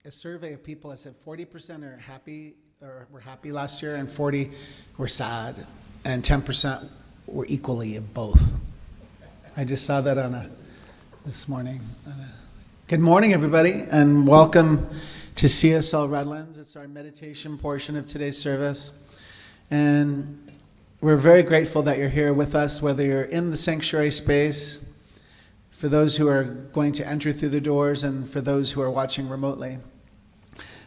a survey of people that said 40% are happy or were happy last year, and 40 were sad, and 10% were equally of both. I just saw that this morning. Good morning, everybody, and welcome to CSL Redlands. It's our meditation portion of today's service, and we're very grateful that you're here with us, whether you're in the sanctuary space, for those who are going to enter through the doors, and for those who are watching remotely.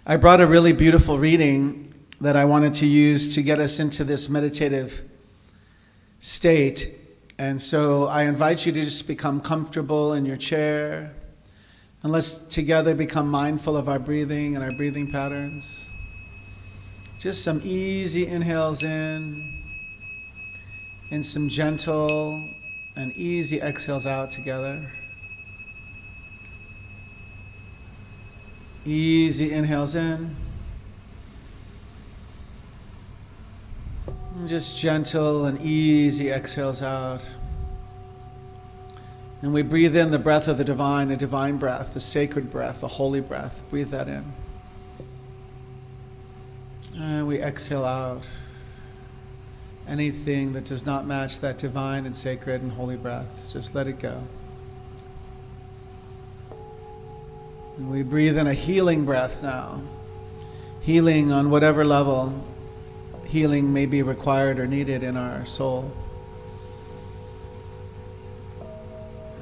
I brought a really beautiful reading that I wanted to use to get us into this meditative state. And so I invite you to just become comfortable in your chair, and let's together become mindful of our breathing and our breathing patterns. Just some easy inhales in, and some gentle and easy exhales out together. Easy inhales in, and just gentle and easy exhales out. And we breathe in the breath of the divine, a divine breath, the sacred breath, the holy breath. Breathe that in. And we exhale out anything that does not match that divine and sacred and holy breath. Just let it go. And we breathe in a healing breath now. Healing on whatever level healing may be required or needed in our soul.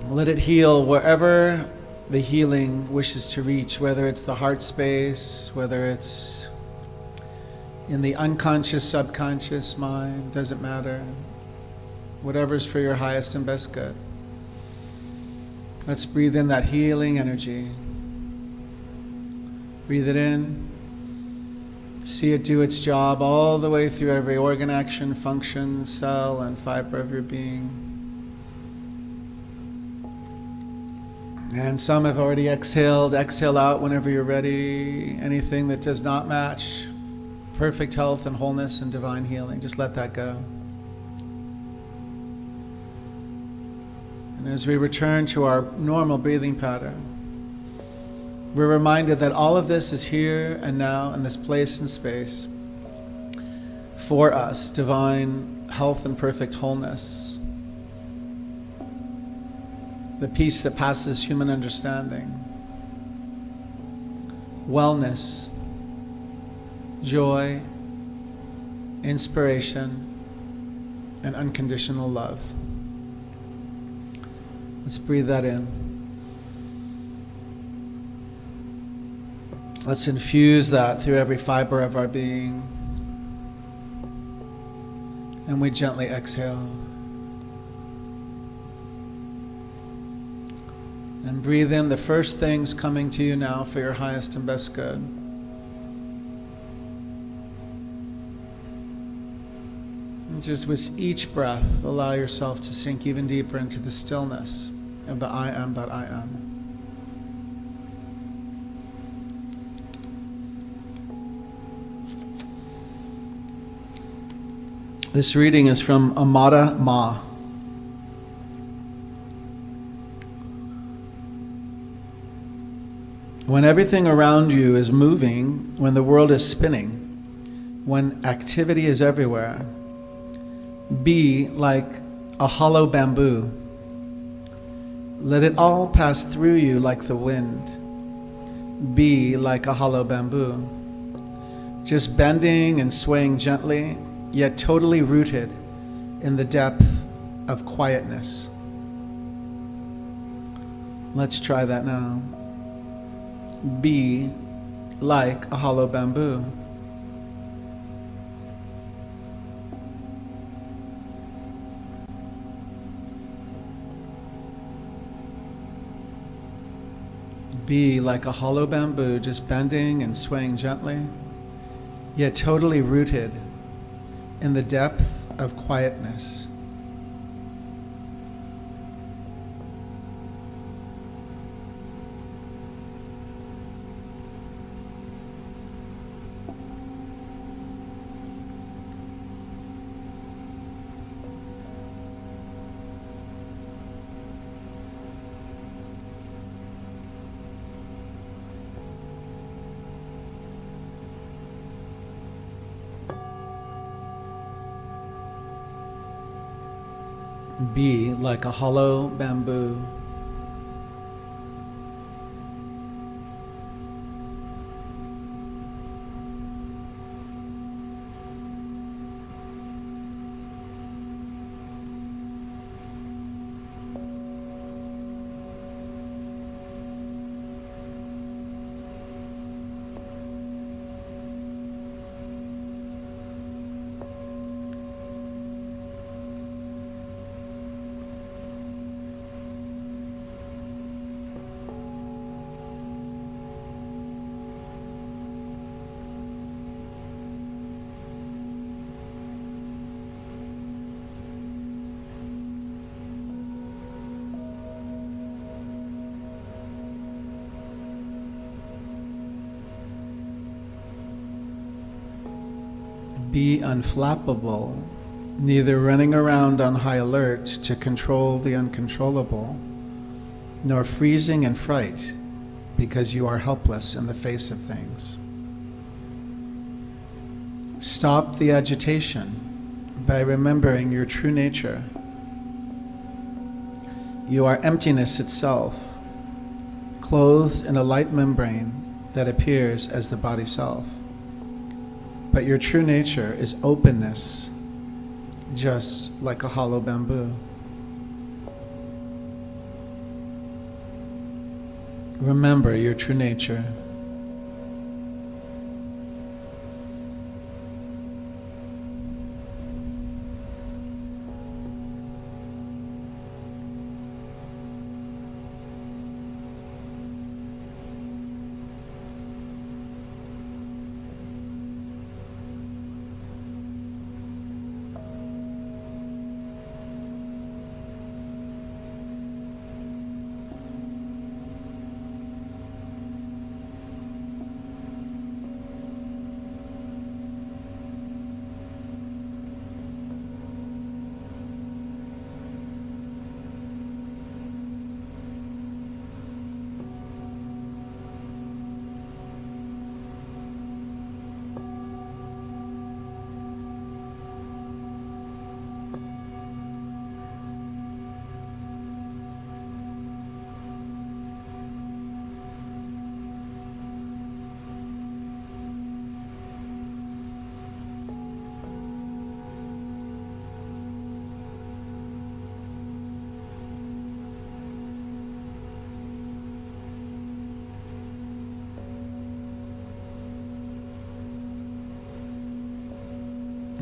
Let it heal wherever the healing wishes to reach, whether it's the heart space, whether it's in the unconscious, subconscious mind, doesn't matter. Whatever's for your highest and best good. Let's breathe in that healing energy. Breathe it in. See it do its job all the way through every organ, action, function, cell, and fiber of your being. And some have already exhaled. Exhale out whenever you're ready. Anything that does not match perfect health and wholeness and divine healing, just let that go. And as we return to our normal breathing pattern, we're reminded that all of this is here and now in this place and space for us, divine health and perfect wholeness, the peace that passes human understanding, wellness, joy, inspiration, and unconditional love. Let's breathe that in. Let's infuse that through every fiber of our being. And we gently exhale. And breathe in the first things coming to you now for your highest and best good. And just with each breath, allow yourself to sink even deeper into the stillness of the I am that I am. This reading is from Amada Ma. When everything around you is moving, when the world is spinning, when activity is everywhere, be like a hollow bamboo. Let it all pass through you like the wind. Be like a hollow bamboo, just bending and swaying gently, yet totally rooted in the depth of quietness. Let's try that now. Be like a hollow bamboo. Be like a hollow bamboo, just bending and swaying gently, yet totally rooted in the depth of quietness. Be like a hollow bamboo. Be unflappable, neither running around on high alert to control the uncontrollable, nor freezing in fright because you are helpless in the face of things. Stop the agitation by remembering your true nature. You are emptiness itself, clothed in a light membrane that appears as the body self. But your true nature is openness, just like a hollow bamboo. Remember your true nature.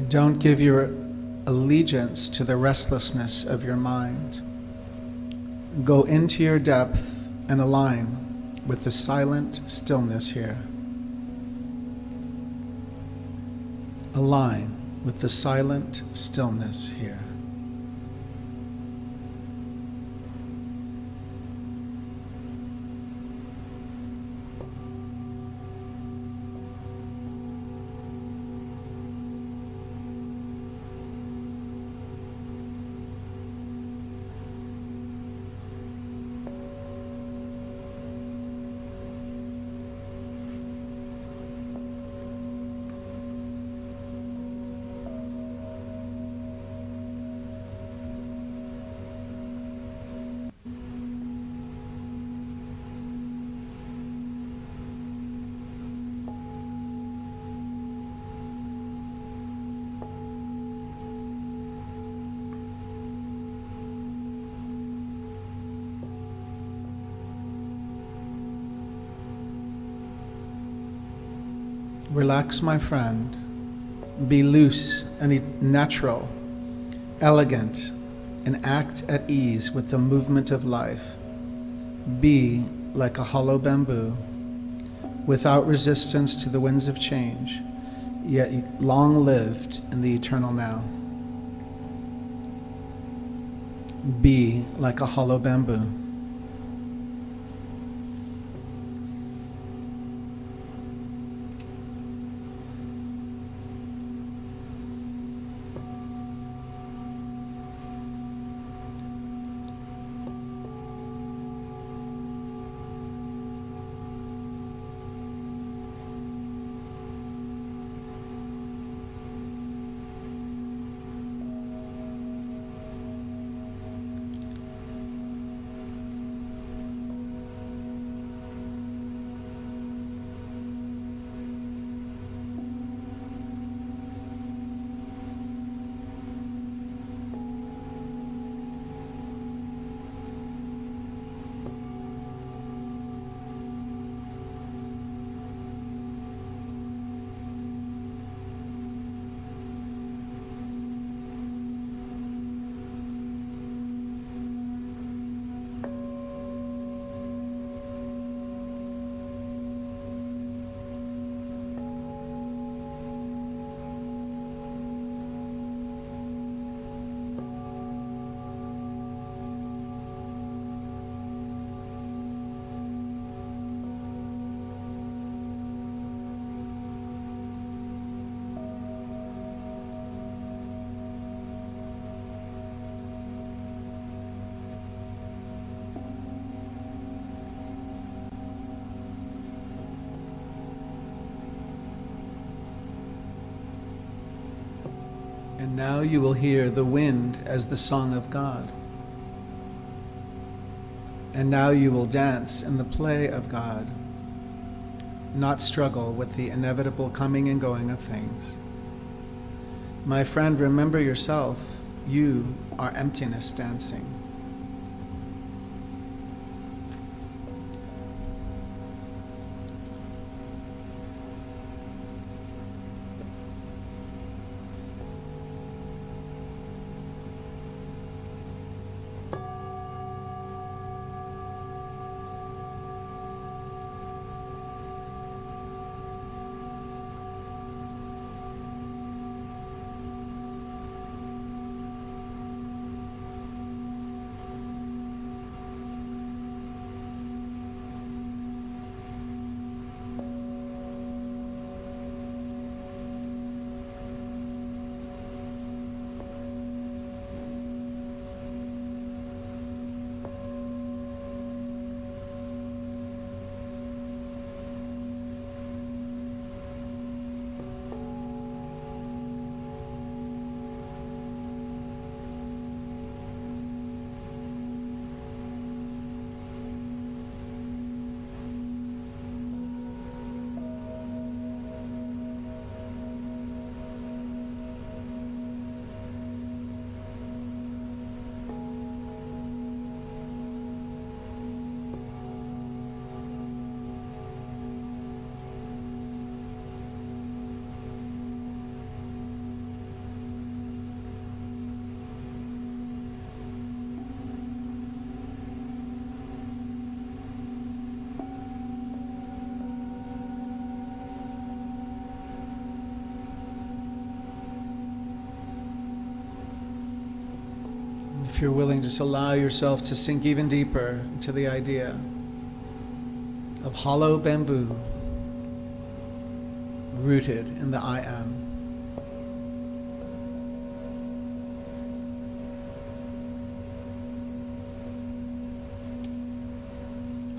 Don't give your allegiance to the restlessness of your mind. Go into your depth and align with the silent stillness here. Align with the silent stillness here. Relax, my friend. Be loose and natural, elegant, and act at ease with the movement of life. Be like a hollow bamboo, without resistance to the winds of change, yet long-lived in the eternal now. Be like a hollow bamboo. And now you will hear the wind as the song of God. And now you will dance in the play of God, not struggle with the inevitable coming and going of things. My friend, remember yourself. You are emptiness dancing. If you're willing, just allow yourself to sink even deeper into the idea of hollow bamboo rooted in the I am.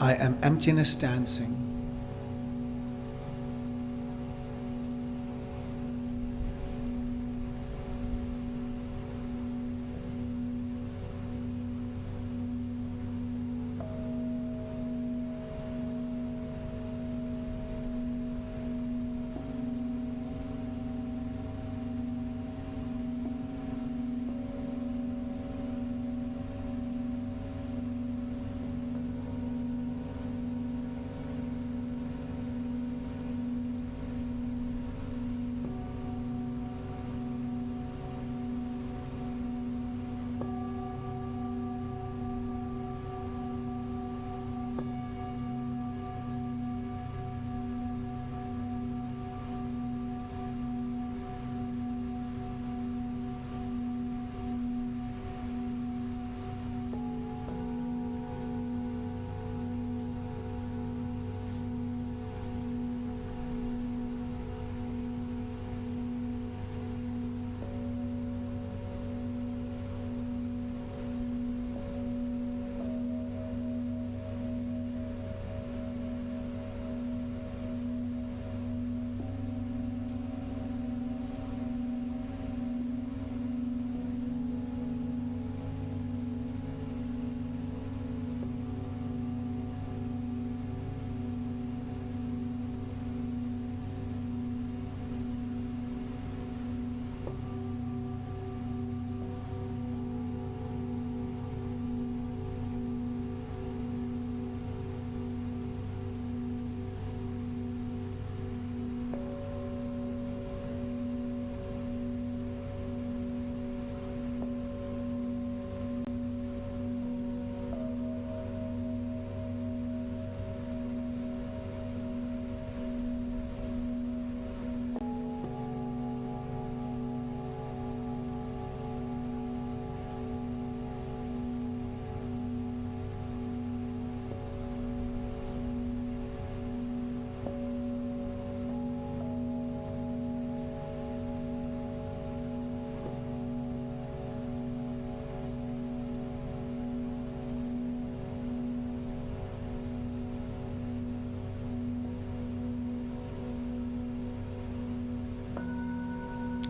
I am emptiness dancing.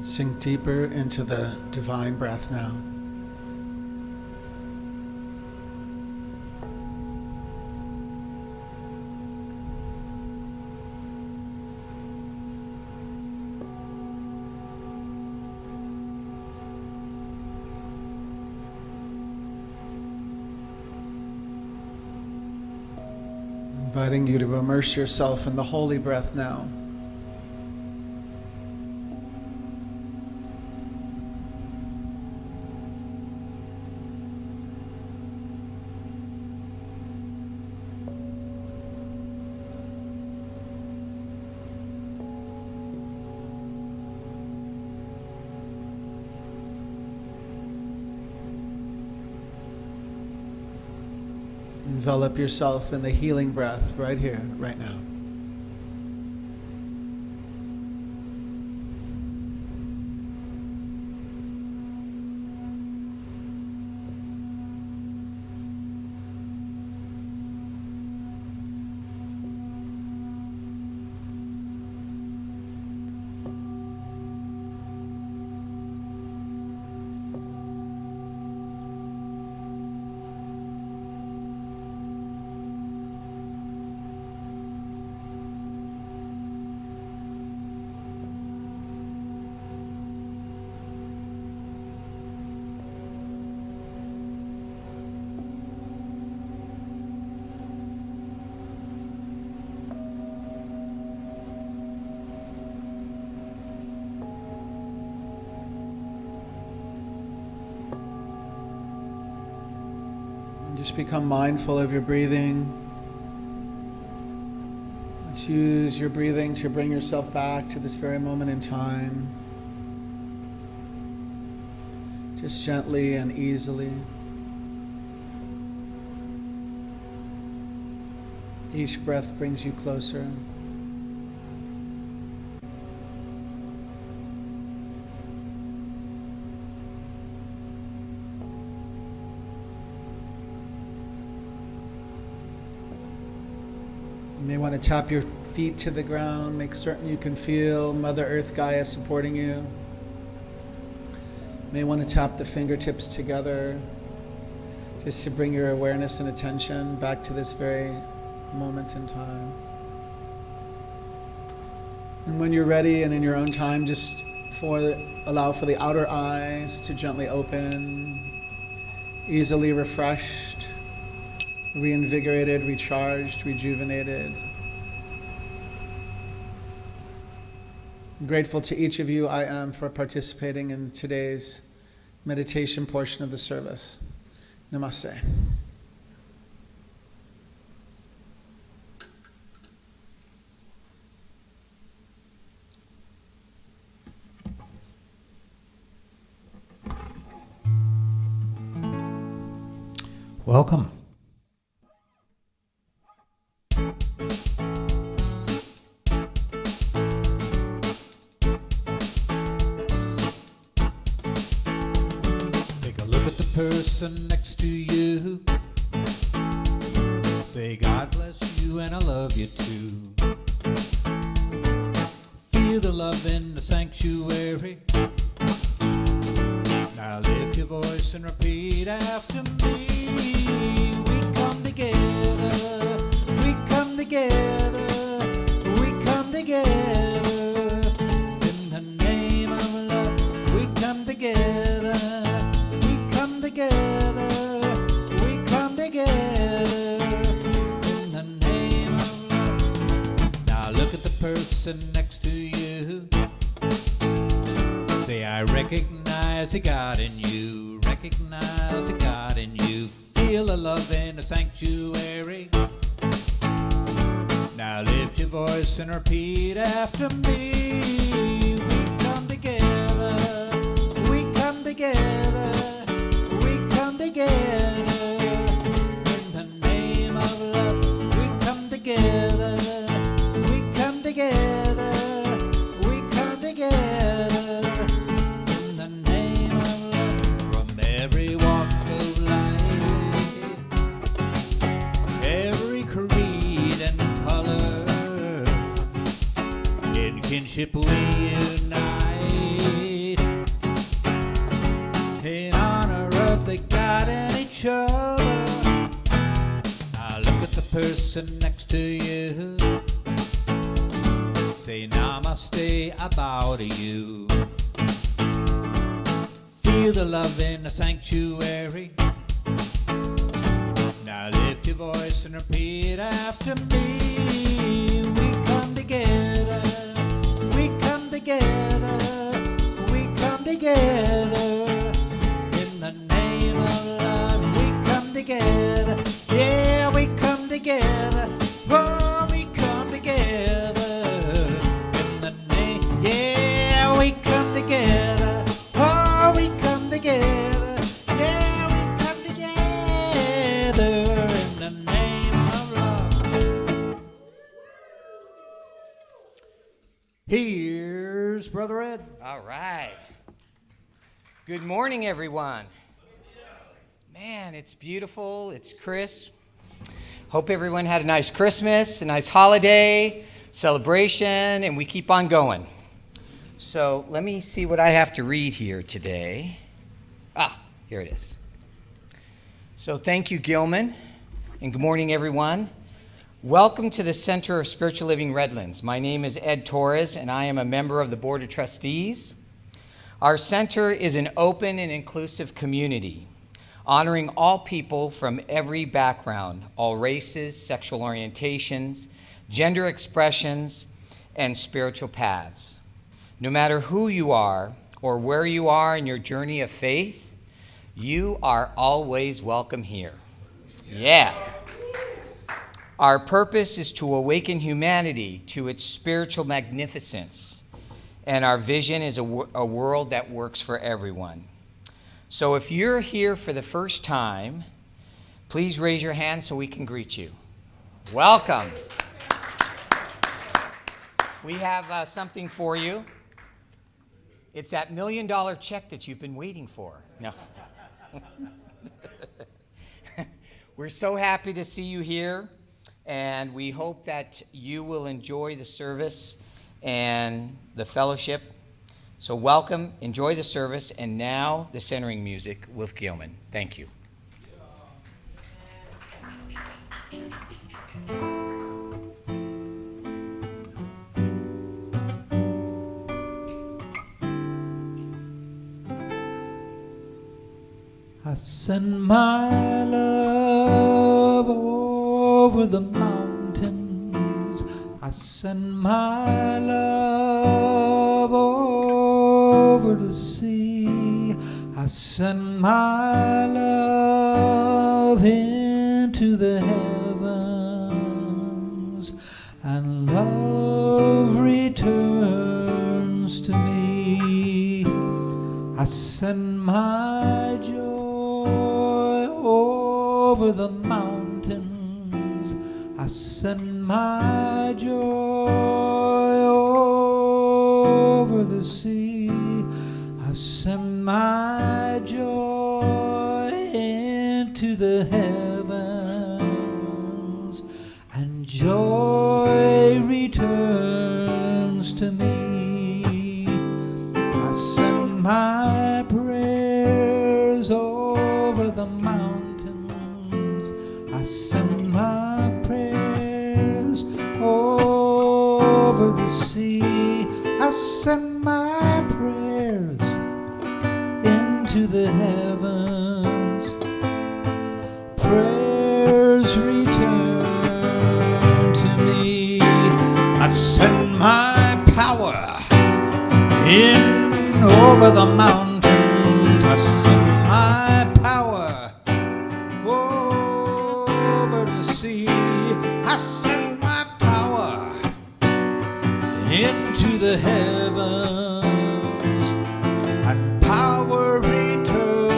Sink deeper into the divine breath now. Inviting you to immerse yourself in the holy breath now. Envelop yourself in the healing breath right here, right now. Just become mindful of your breathing. Let's use your breathing to bring yourself back to this very moment in time. Just gently and easily. Each breath brings you closer. You may want to tap your feet to the ground, make certain you can feel Mother Earth Gaia supporting you. You may want to tap the fingertips together just to bring your awareness and attention back to this very moment in time. And when you're ready and in your own time, just allow for the outer eyes to gently open, easily refreshed, reinvigorated, recharged, rejuvenated. I'm grateful to each of you I am for participating in today's meditation portion of the service. Namaste. Welcome. Person next to you, say God bless you and I love you too. Feel the love in the sanctuary. Now lift your voice and repeat after me. We come together, we come together, we come together. In the name of love, we come together. Together, we come together in the name of love. Now look at the person next to you. Say, I recognize the God in you. Recognize the God in you. Feel the love in the sanctuary. Now lift your voice and repeat after me. We come together. We come together. Together, in the name of love, we come together, we come together, we come together, in the name of love, from every walk of life, every creed and color, in kinship we unite. guiding each other. Now look at the person next to you. Say namaste, I bow to you. Feel the love in the sanctuary. Now lift your voice and repeat after me. We come together, we come together, we come together. In the name of love, we come together. Yeah, we come together. Oh, we come together. In the name, yeah, we come together. Oh, we come together. Yeah, we come together. In the name of love. Here's Brother Ed. All right. Good morning, everyone. Man, it's beautiful. It's crisp. Hope everyone had a nice Christmas, a nice holiday, celebration, and we keep on going. So let me see what I have to read here today. Here it is. So thank you, Gilman, and good morning, everyone. Welcome to the Center of Spiritual Living Redlands. My name is Ed Torres, and I am a member of the Board of Trustees. Our center is an open and inclusive community, honoring all people from every background, all races, sexual orientations, gender expressions, and spiritual paths. No matter who you are or where you are in your journey of faith, you are always welcome here. Yeah. Our purpose is to awaken humanity to its spiritual magnificence, and our vision is a world that works for everyone. So if you're here for the first time, please raise your hand so we can greet you. Welcome. We have something for you. It's that $1 million check that you've been waiting for. No. We're so happy to see you here, and we hope that you will enjoy the service and the fellowship. So welcome, enjoy the service, and now the centering music with Gilman. Thank you. I send my love over the mountains. I send my love over the sea. I send my love into the heavens, and love returns to me. I send my joy over the mountains. I send my joy over the sea. I send my joy into the heavens, and joy returns to me. I send my prayers over the mountains. I send my prayers over the sea. I send my prayers into the heavens. Prayers return to me. I send my power in over the mountains. I send my power over the sea. I send my power into the heavens, and power returns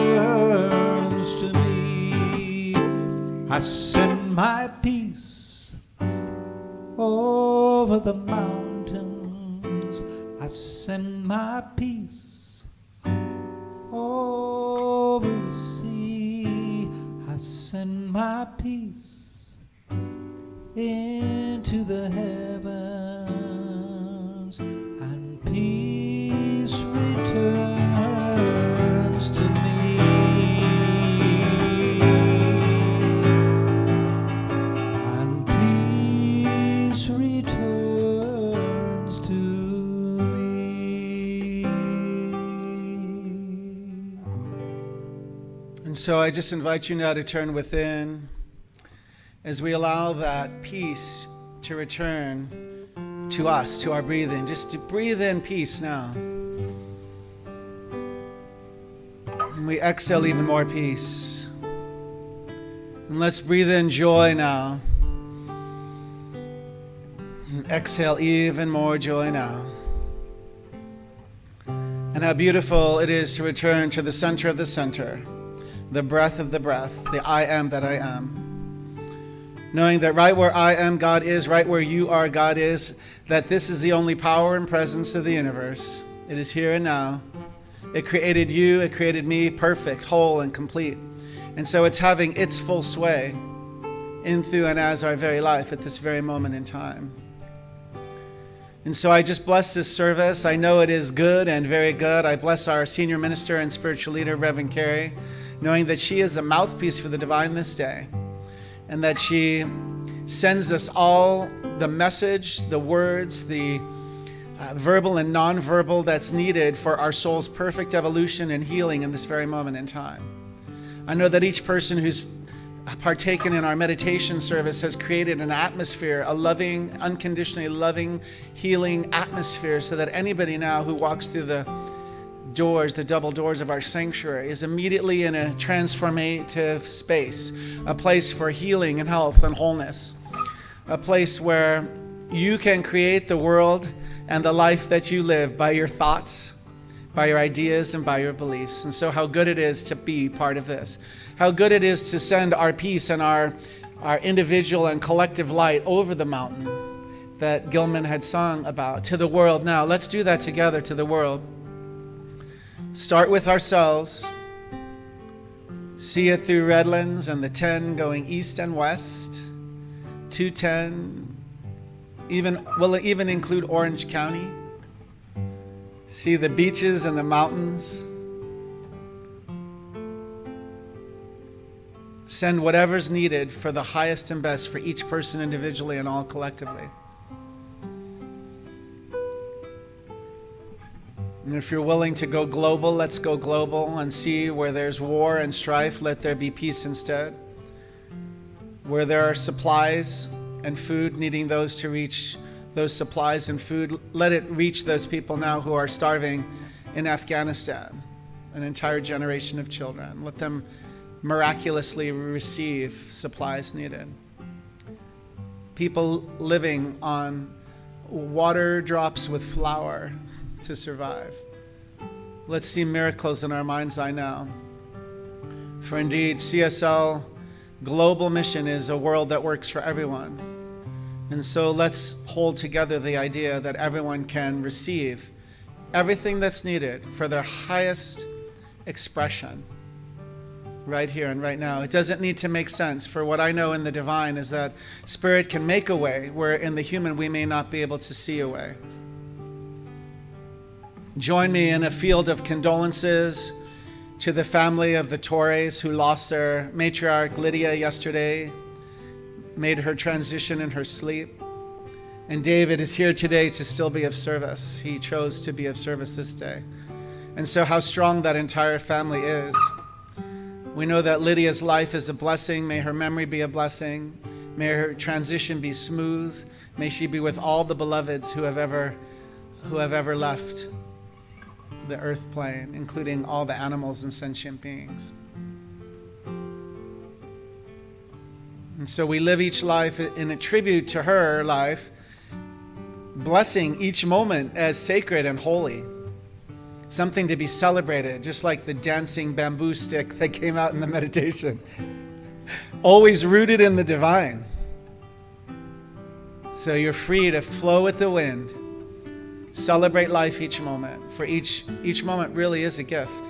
to me. I send my peace over the mountains. I send my peace over the sea. I send my peace into the heavens, and peace returns to me. so I just invite you now to turn within as we allow that peace to return to us, to our breathing. Just to breathe in peace now. And we exhale even more peace. And let's breathe in joy now. And exhale even more joy now. And how beautiful it is to return to the center of the center, the breath of the breath, the I am that I am. Knowing that right where I am, God is, right where you are, God is, that this is the only power and presence of the universe. It is here and now. It created you, it created me, perfect, whole, and complete. And so it's having its full sway in, through, and as our very life at this very moment in time. And so I just bless this service. I know it is good and very good. I bless our senior minister and spiritual leader, Reverend Carrie, knowing that she is the mouthpiece for the divine this day, and that she sends us all the message, the words, the verbal and nonverbal that's needed for our soul's perfect evolution and healing in this very moment in time. I know that each person who's partaken in our meditation service has created an atmosphere, a loving, unconditionally loving, healing atmosphere, so that anybody now who walks through the doors, the double doors of our sanctuary, is immediately in a transformative space, a place for healing and health and wholeness, a place where you can create the world and the life that you live by your thoughts, by your ideas, and by your beliefs. And so how good it is to be part of this. How good it is to send our peace and our individual and collective light over the mountain that Gilman had sung about to the world. Now, let's do that together to the world. Start with ourselves. See it through Redlands and the 10 going east and west. 210. Will it even include Orange County? See the beaches and the mountains. Send whatever's needed for the highest and best for each person individually and all collectively. And if you're willing to go global, let's go global and see where there's war and strife, let there be peace instead. Where there are supplies and food, needing those to reach those supplies and food, let it reach those people now who are starving in Afghanistan, an entire generation of children. Let them miraculously receive supplies needed. People living on water drops with flour to survive. Let's see miracles in our mind's eye now. For indeed, CSL Global Mission is a world that works for everyone. And so let's hold together the idea that everyone can receive everything that's needed for their highest expression right here and right now. It doesn't need to make sense. For what I know in the divine is that Spirit can make a way where in the human we may not be able to see a way. Join me in a field of condolences to the family of the Torres who lost their matriarch Lydia yesterday, made her transition in her sleep. And David is here today to still be of service. He chose to be of service this day. And so how strong that entire family is. We know that Lydia's life is a blessing. May her memory be a blessing. May her transition be smooth. May she be with all the beloveds who have ever left the earth plane, including all the animals and sentient beings. And so we live each life in a tribute to her life, blessing each moment as sacred and holy. Something to be celebrated, just like the dancing bamboo stick that came out in the meditation. Always rooted in the divine. So you're free to flow with the wind. Celebrate life each moment, for each moment really is a gift.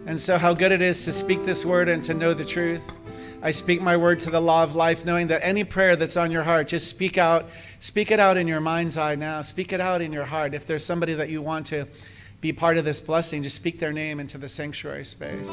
And so how good it is to speak this word and to know the truth. I speak my word to the law of life, knowing that any prayer that's on your heart, just speak it out in your mind's eye now. Speak it out in your heart. If there's somebody that you want to be part of this blessing, just speak their name into the sanctuary space.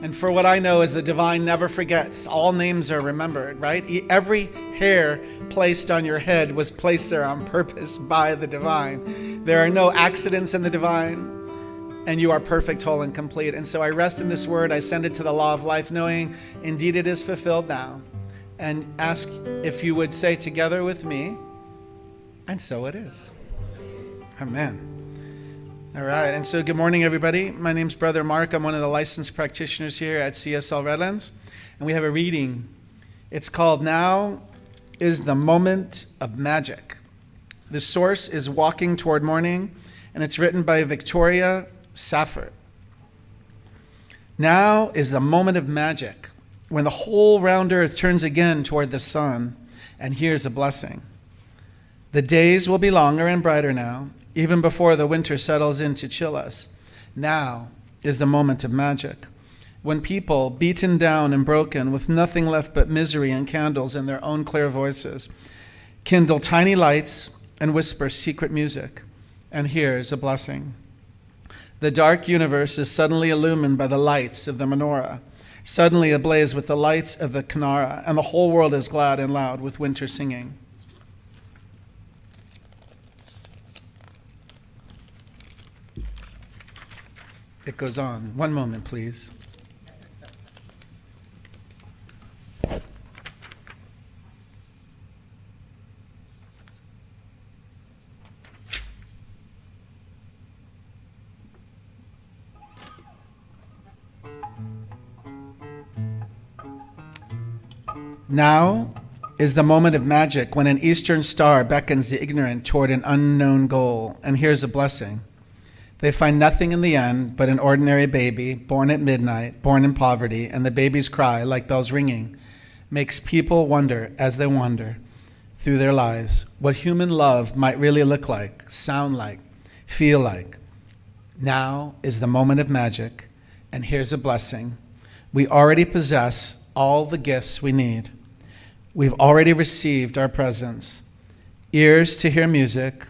And for what I know is the divine never forgets. All names are remembered, right? Every hair placed on your head was placed there on purpose by the divine. There are no accidents in the divine. and you are perfect, whole, and complete. And so I rest in this word. I send it to the law of life, knowing indeed it is fulfilled now. And ask if you would say together with me, and so it is. Amen. All right. And so good morning, everybody. My name's Brother Mark. I'm one of the licensed practitioners here at CSL Redlands. And we have a reading. It's called Now is the Moment of Magic. The source is Walking Toward Morning, and it's written by Victoria Safford. Now is the moment of magic, when the whole round earth turns again toward the sun, and here's a blessing. The days will be longer and brighter now, even before the winter settles in to chill us. Now is the moment of magic, when people, beaten down and broken, with nothing left but misery and candles and their own clear voices, kindle tiny lights and whisper secret music, and here's a blessing. The dark universe is suddenly illumined by the lights of the menorah, suddenly ablaze with the lights of the Kinara, and the whole world is glad and loud with winter singing. It goes on. One moment, please. Now is the moment of magic, when an eastern star beckons the ignorant toward an unknown goal. And here's a blessing. They find nothing in the end but an ordinary baby, born at midnight, born in poverty, and the baby's cry, like bells ringing, makes people wonder as they wander through their lives what human love might really look like, sound like, feel like. Now is the moment of magic, and here's a blessing. We already possess all the gifts we need. We've already received our presents. Ears to hear music,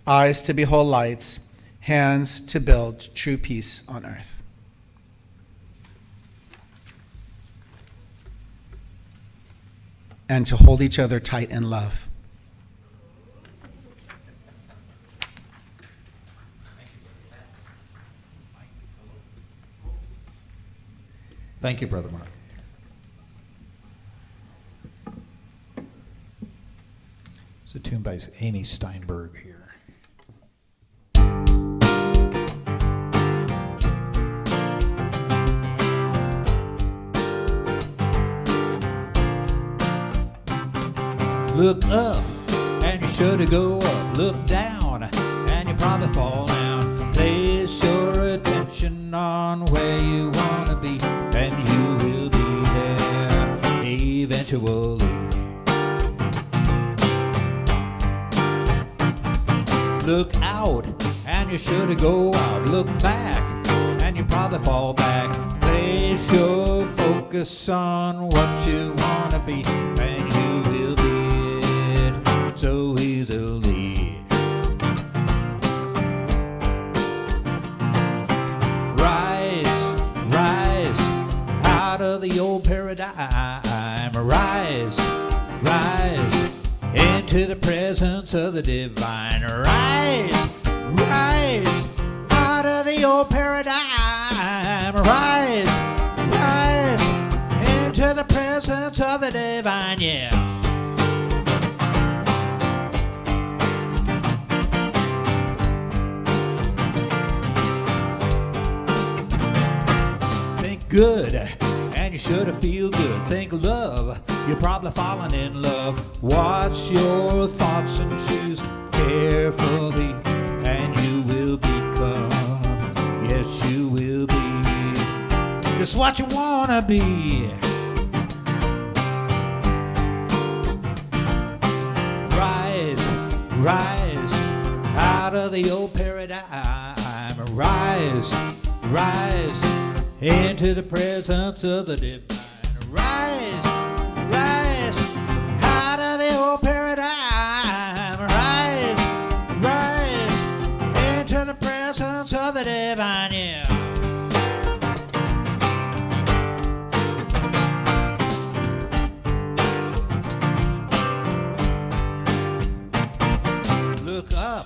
eyes to behold lights, hands to build true peace on earth. And to hold each other tight in love. Thank you, Brother Mark. It's a tune by Amy Steinberg here. Look up, and you should go up. Look down, and you probably fall down. Place your attention on where you want to be, and you will be there eventually. Look out, and you should go out. Look back, and you probably fall back. Place your focus on what you want to be, and you will be it so easily. Rise, rise out of the old paradigm. Rise, rise into the presence of the divine. Rise, rise out of the old paradigm. Rise, rise into the presence of the divine. Yeah. Think good, and you should feel good. Think love, you're probably falling in love. Watch your thoughts and choose carefully, and you will become, yes, you will be just what you want to be. Rise, rise out of the old paradigm. Rise, rise into the presence of the divine. Rise, rise out of the old paradigm. Rise, rise into the presence of the divine. Yeah. Look up,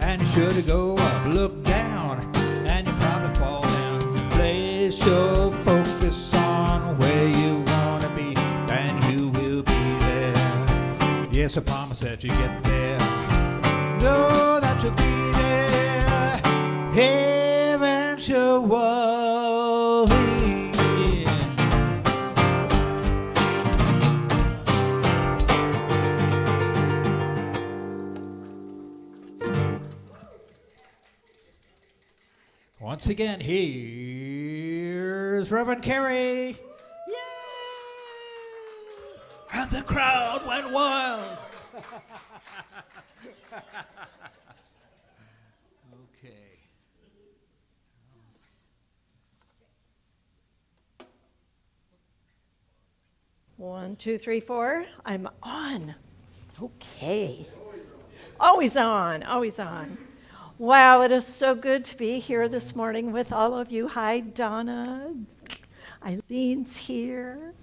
and you should go up. Look down, and you probably Yes, I promise that you get there. Know that you'll be there eventually. Once again, here's Reverend Carrie. Yay! And the crowd went wild. Okay. 1, 2, 3, 4. I'm on. Okay. Always on, always on. Wow, it is so good to be here this morning with all of you. Hi, Donna. Eileen's here.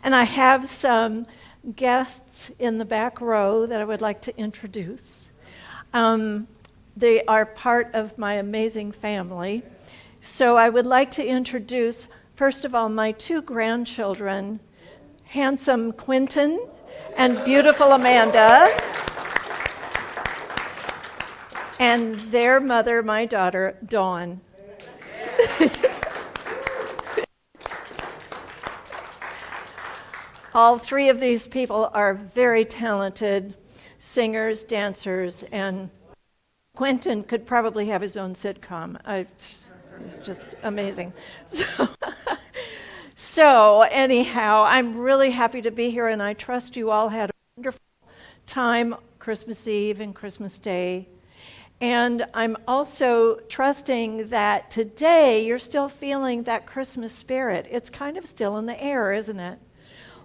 And I have some guests in the back row that I would like to introduce. They are part of my amazing family. So I would like to introduce, first of all, my 2 grandchildren, handsome Quentin and beautiful Amanda, and their mother, my daughter, Dawn. All 3 of these people are very talented singers, dancers, and Quentin could probably have his own sitcom. It's just amazing. So anyhow, I'm really happy to be here, and I trust you all had a wonderful time Christmas Eve and Christmas Day. And I'm also trusting that today you're still feeling that Christmas spirit. It's kind of still in the air, isn't it?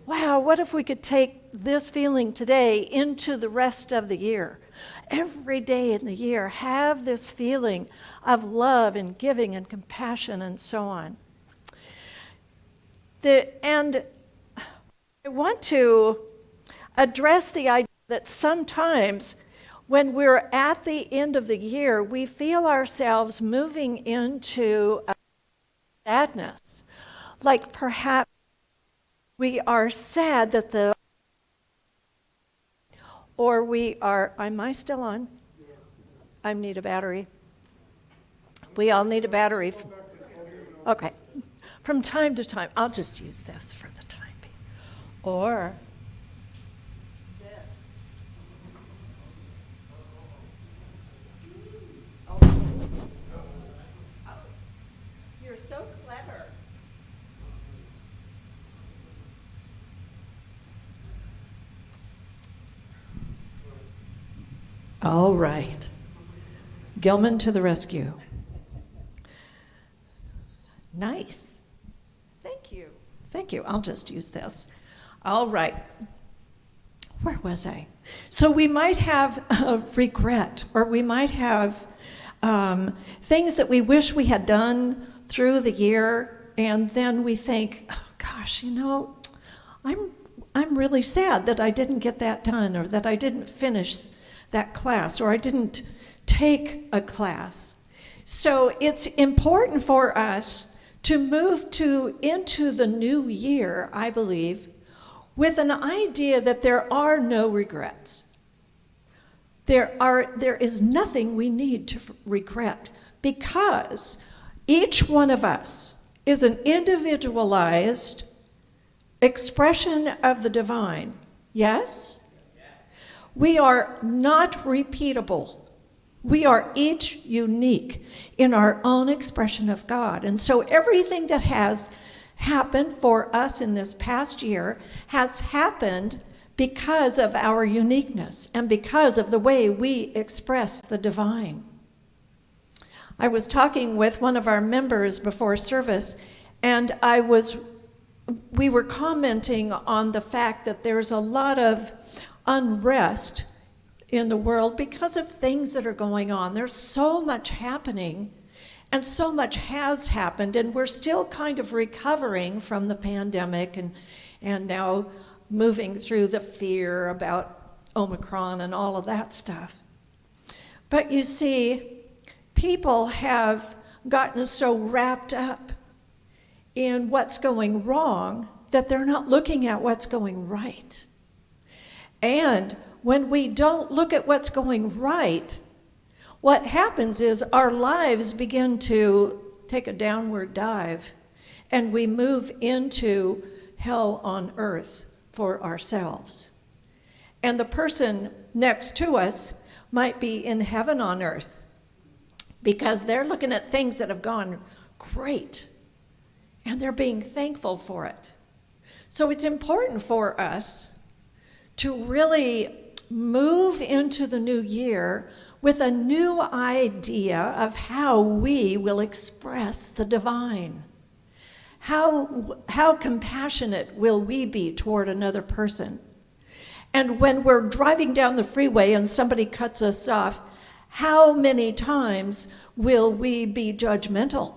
Wow, what if we could take this feeling today into the rest of the year? Every day in the year, have this feeling of love and giving and compassion and so on. And I want to address the idea that sometimes when we're at the end of the year, we feel ourselves moving into sadness. Like perhaps we are sad that or we are, am I still on? I need a battery. We all need a battery. Okay. From time to time, I'll just use this for the time being. Or this. Oh, you're so clever. All right. Gilman to the rescue. Nice. Thank you. I'll just use this. All right. Where was I? So we might have a regret, or we might have things that we wish we had done through the year, and then we think, oh, gosh, I'm really sad that I didn't get that done, or that I didn't finish that class, or I didn't take a class. So it's important for us to move into the new year, I believe, with an idea that there are no regrets. There is nothing we need to regret, because each one of us is an individualized expression of the divine. Yes? We are not repeatable. We are each unique in our own expression of God. And so everything that has happened for us in this past year has happened because of our uniqueness and because of the way we express the divine. I was talking with one of our members before service, and we were commenting on the fact that there's a lot of unrest in the world because of things that are going on. There's so much happening, and so much has happened, and we're still kind of recovering from the pandemic and now moving through the fear about Omicron and all of that stuff. But you see, people have gotten so wrapped up in what's going wrong that they're not looking at what's going right. And when we don't look at what's going right, what happens is our lives begin to take a downward dive, and we move into hell on earth for ourselves. And the person next to us might be in heaven on earth because they're looking at things that have gone great, and they're being thankful for it. So it's important for us to really move into the new year with a new idea of how we will express the divine. How compassionate will we be toward another person? And when we're driving down the freeway and somebody cuts us off, how many times will we be judgmental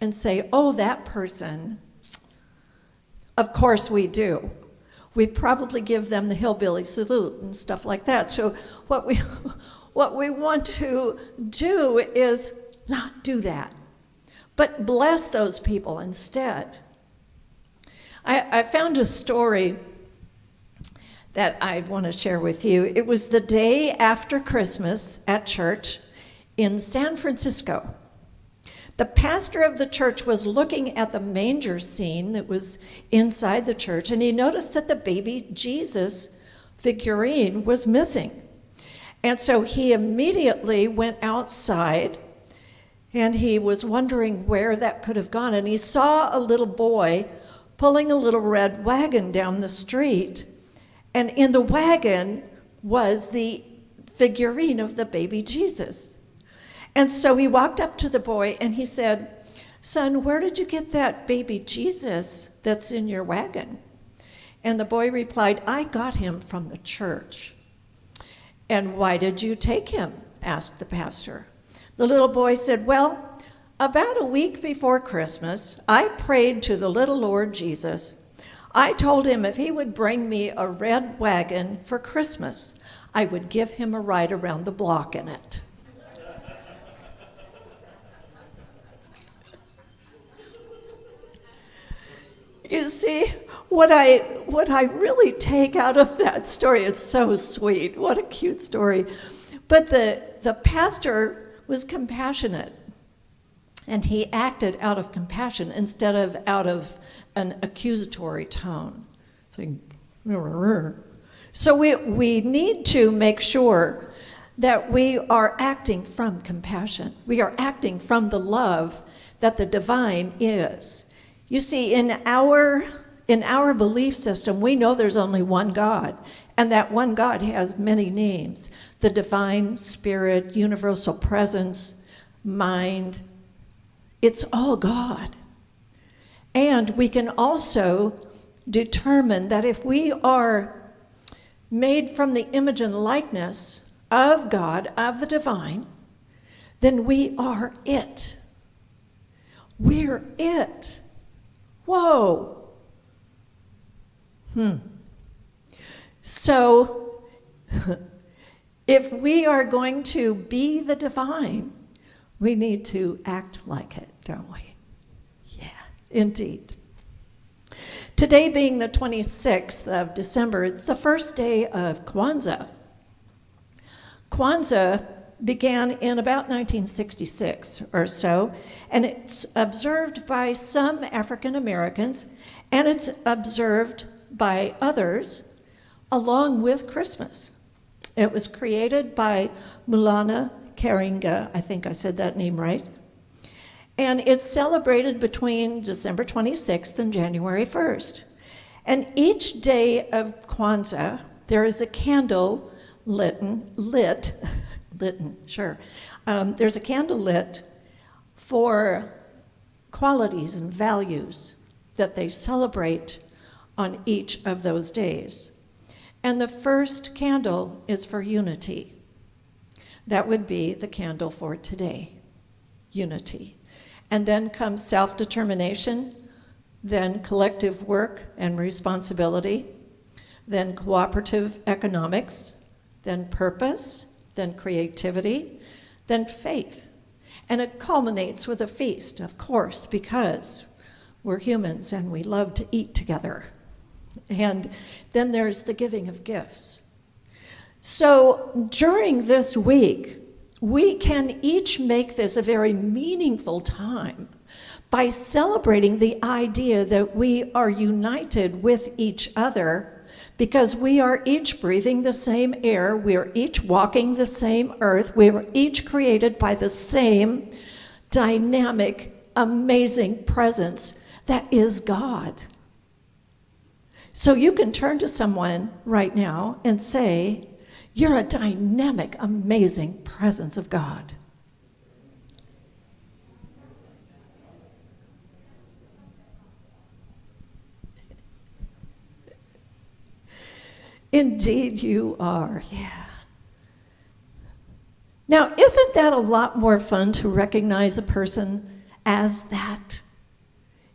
and say, oh, that person? Of course we do. We probably give them the hillbilly salute and stuff like that. So what we want to do is not do that, but bless those people instead. I found a story that I want to share with you. It was the day after Christmas at church in San Francisco. The pastor of the church was looking at the manger scene that was inside the church, and he noticed that the baby Jesus figurine was missing. And so he immediately went outside, and he was wondering where that could have gone. And he saw a little boy pulling a little red wagon down the street, and in the wagon was the figurine of the baby Jesus. And so he walked up to the boy and he said, "Son, where did you get that baby Jesus that's in your wagon?" And the boy replied, "I got him from the church." "And why did you take him?" asked the pastor. The little boy said, "Well, about a week before Christmas, I prayed to the little Lord Jesus. I told him if he would bring me a red wagon for Christmas, I would give him a ride around the block in it." You see, what I really take out of that story, it's so sweet, what a cute story. But the pastor was compassionate, and he acted out of compassion instead of out of an accusatory tone. Saying, so we need to make sure that we are acting from compassion. We are acting from the love that the divine is. You see, in our belief system, we know there's only one God, and that one God has many names: the divine, spirit, universal presence, mind. It's all God. And we can also determine that if we are made from the image and likeness of God, of the divine, then we are it. We're it. Whoa. So, if we are going to be the divine, we need to act like it, don't we? Yeah, indeed. Today being the 26th of December, it's the first day of Kwanzaa. Kwanzaa began in about 1966 or so, and it's observed by some African Americans, and it's observed by others along with Christmas. It was created by Mulana Karinga, I think I said that name right, and it's celebrated between December 26th and January 1st. And each day of Kwanzaa, there is a candle lit, there's a candle lit for qualities and values that they celebrate on each of those days. And the first candle is for unity. That would be the candle for today, unity. And then comes self-determination, then collective work and responsibility, then cooperative economics, then purpose, then creativity, then faith. And it culminates with a feast, of course, because we're humans and we love to eat together. And then there's the giving of gifts. So during this week, we can each make this a very meaningful time by celebrating the idea that we are united with each other because we are each breathing the same air, we are each walking the same earth, we are each created by the same dynamic, amazing presence that is God. So you can turn to someone right now and say, you're a dynamic, amazing presence of God. Indeed you are, yeah. Now, isn't that a lot more fun to recognize a person as that?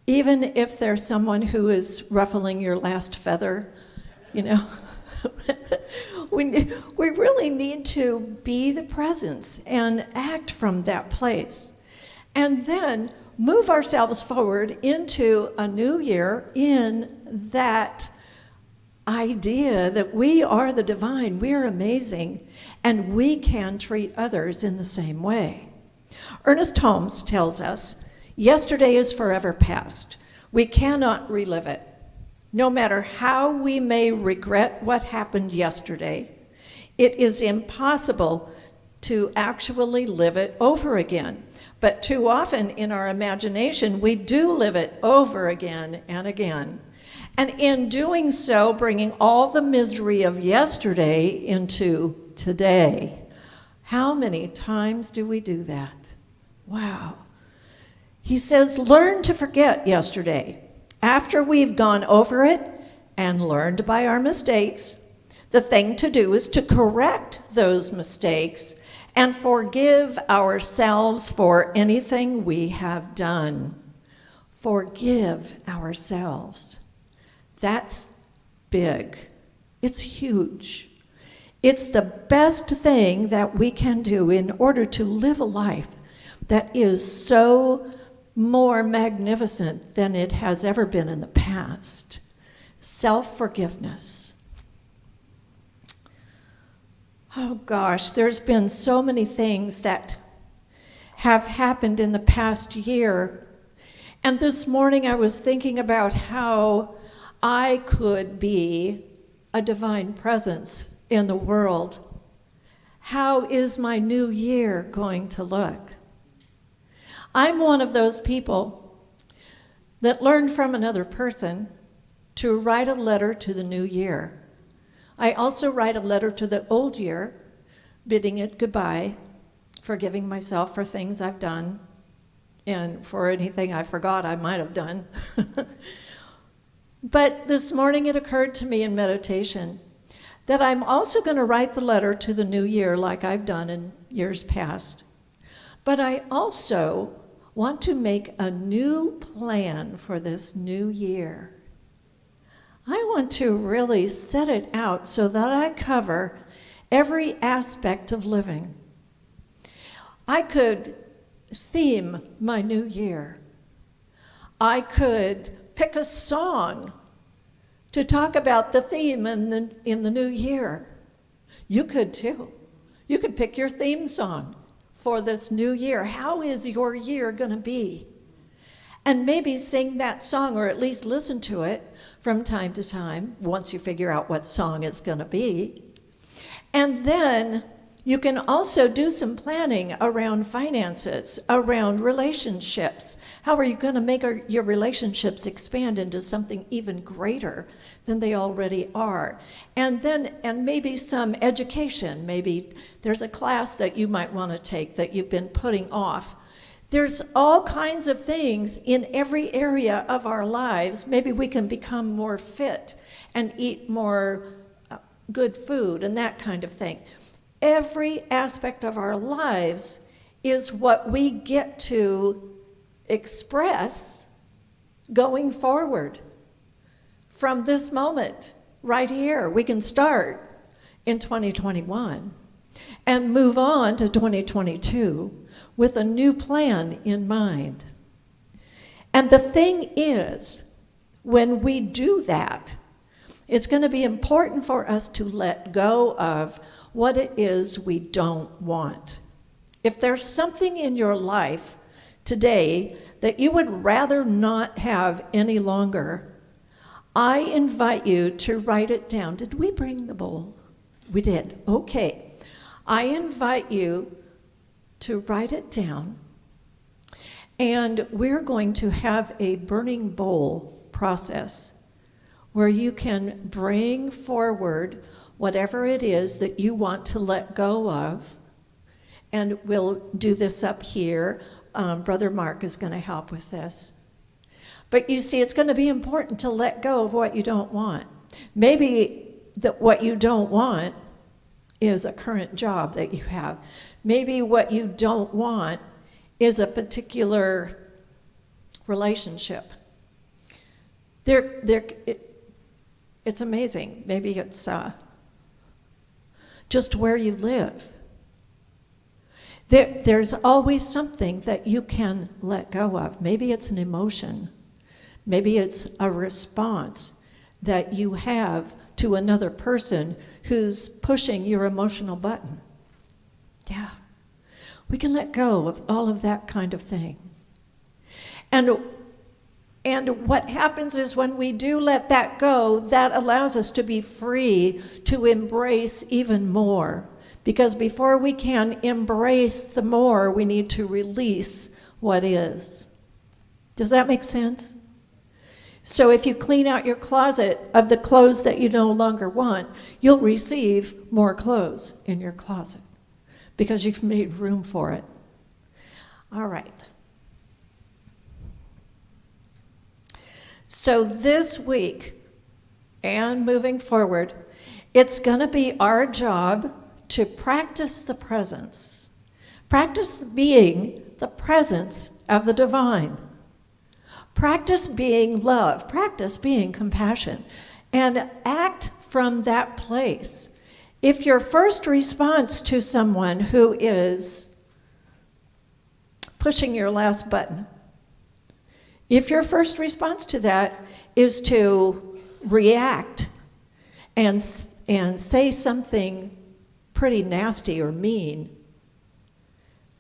Even if they're someone who is ruffling your last feather, you know? We really need to be the presence and act from that place. And then move ourselves forward into a new year in that idea that we are the divine, we are amazing, and we can treat others in the same way. Ernest Holmes tells us, yesterday is forever past. We cannot relive it. No matter how we may regret what happened yesterday, it is impossible to actually live it over again. But too often in our imagination, we do live it over again and again. And in doing so, bringing all the misery of yesterday into today. How many times do we do that? Wow. He says, learn to forget yesterday. After we've gone over it and learned by our mistakes, the thing to do is to correct those mistakes and forgive ourselves for anything we have done. Forgive ourselves. That's big. It's huge. It's the best thing that we can do in order to live a life that is so more magnificent than it has ever been in the past. Self-forgiveness. Oh gosh, there's been so many things that have happened in the past year. And this morning I was thinking about how I could be a divine presence in the world. How is my new year going to look? I'm one of those people that learned from another person to write a letter to the new year. I also write a letter to the old year, bidding it goodbye, forgiving myself for things I've done, and for anything I forgot I might have done. But this morning it occurred to me in meditation that I'm also going to write the letter to the new year like I've done in years past. But I also want to make a new plan for this new year. I want to really set it out so that I cover every aspect of living. I could theme my new year. I could pick a song to talk about the theme in the new year. You could too. You could pick your theme song for this new year. How is your year going to be? And maybe sing that song, or at least listen to it from time to time, once you figure out what song it's going to be. And then you can also do some planning around finances, around relationships. How are you going to make your relationships expand into something even greater than they already are? And maybe some education. Maybe there's a class that you might want to take that you've been putting off. There's all kinds of things in every area of our lives. Maybe we can become more fit and eat more good food and that kind of thing. Every aspect of our lives is what we get to express going forward. From this moment, right here, we can start in 2021 and move on to 2022 with a new plan in mind. And the thing is, when we do that, It's going to be important for us to let go of what it is we don't want. If there's something in your life today that you would rather not have any longer, I invite you to write it down. Did we bring the bowl? We did. Okay. I invite you to write it down, and we're going to have a burning bowl process where you can bring forward whatever it is that you want to let go of, and we'll do this up here. Brother Mark is going to help with this. But you see, it's going to be important to let go of what you don't want. Maybe that what you don't want is a current job that you have. Maybe what you don't want is a particular relationship. It's amazing. Maybe it's just where you live. There's always something that you can let go of. Maybe it's an emotion. Maybe it's a response that you have to another person who's pushing your emotional button. Yeah. We can let go of all of that kind of thing. And what happens is when we do let that go, that allows us to be free to embrace even more. Because before we can embrace the more, we need to release what is. Does that make sense? So if you clean out your closet of the clothes that you no longer want, you'll receive more clothes in your closet because you've made room for it. All right. So this week and moving forward, it's going to be our job to practice the presence. Practice being the presence of the divine. Practice being love. Practice being compassion. And act from that place. If your first response to someone who is pushing your last button, if your first response to that is to react and say something pretty nasty or mean,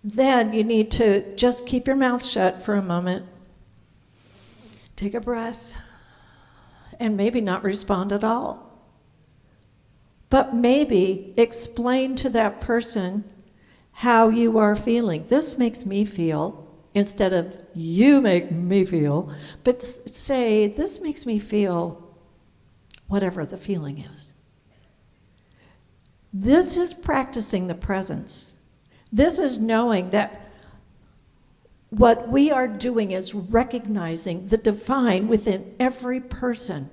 then you need to just keep your mouth shut for a moment, take a breath, and maybe not respond at all. But maybe explain to that person how you are feeling. This makes me feel, instead of you make me feel, but say, this makes me feel whatever the feeling is. This is practicing the presence. This is knowing that what we are doing is recognizing the divine within every person.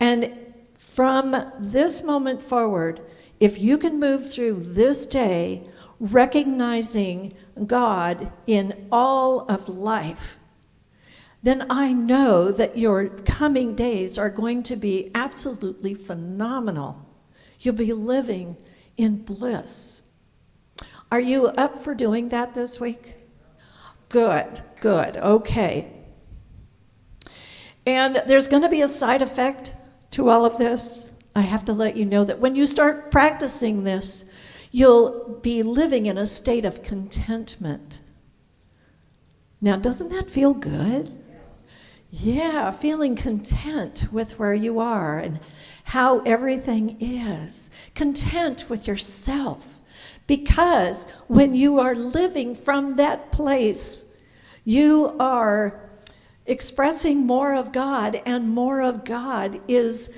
And from this moment forward, if you can move through this day recognizing God in all of life, then I know that your coming days are going to be absolutely phenomenal. You'll be living in bliss. Are you up for doing that this week? Good, okay. And there's going to be a side effect to all of this. I have to let you know that when you start practicing this, you'll be living in a state of contentment. Now, doesn't that feel good? Yeah, feeling content with where you are and how everything is. Content with yourself. Because when you are living from that place, you are expressing more of God, and more of God is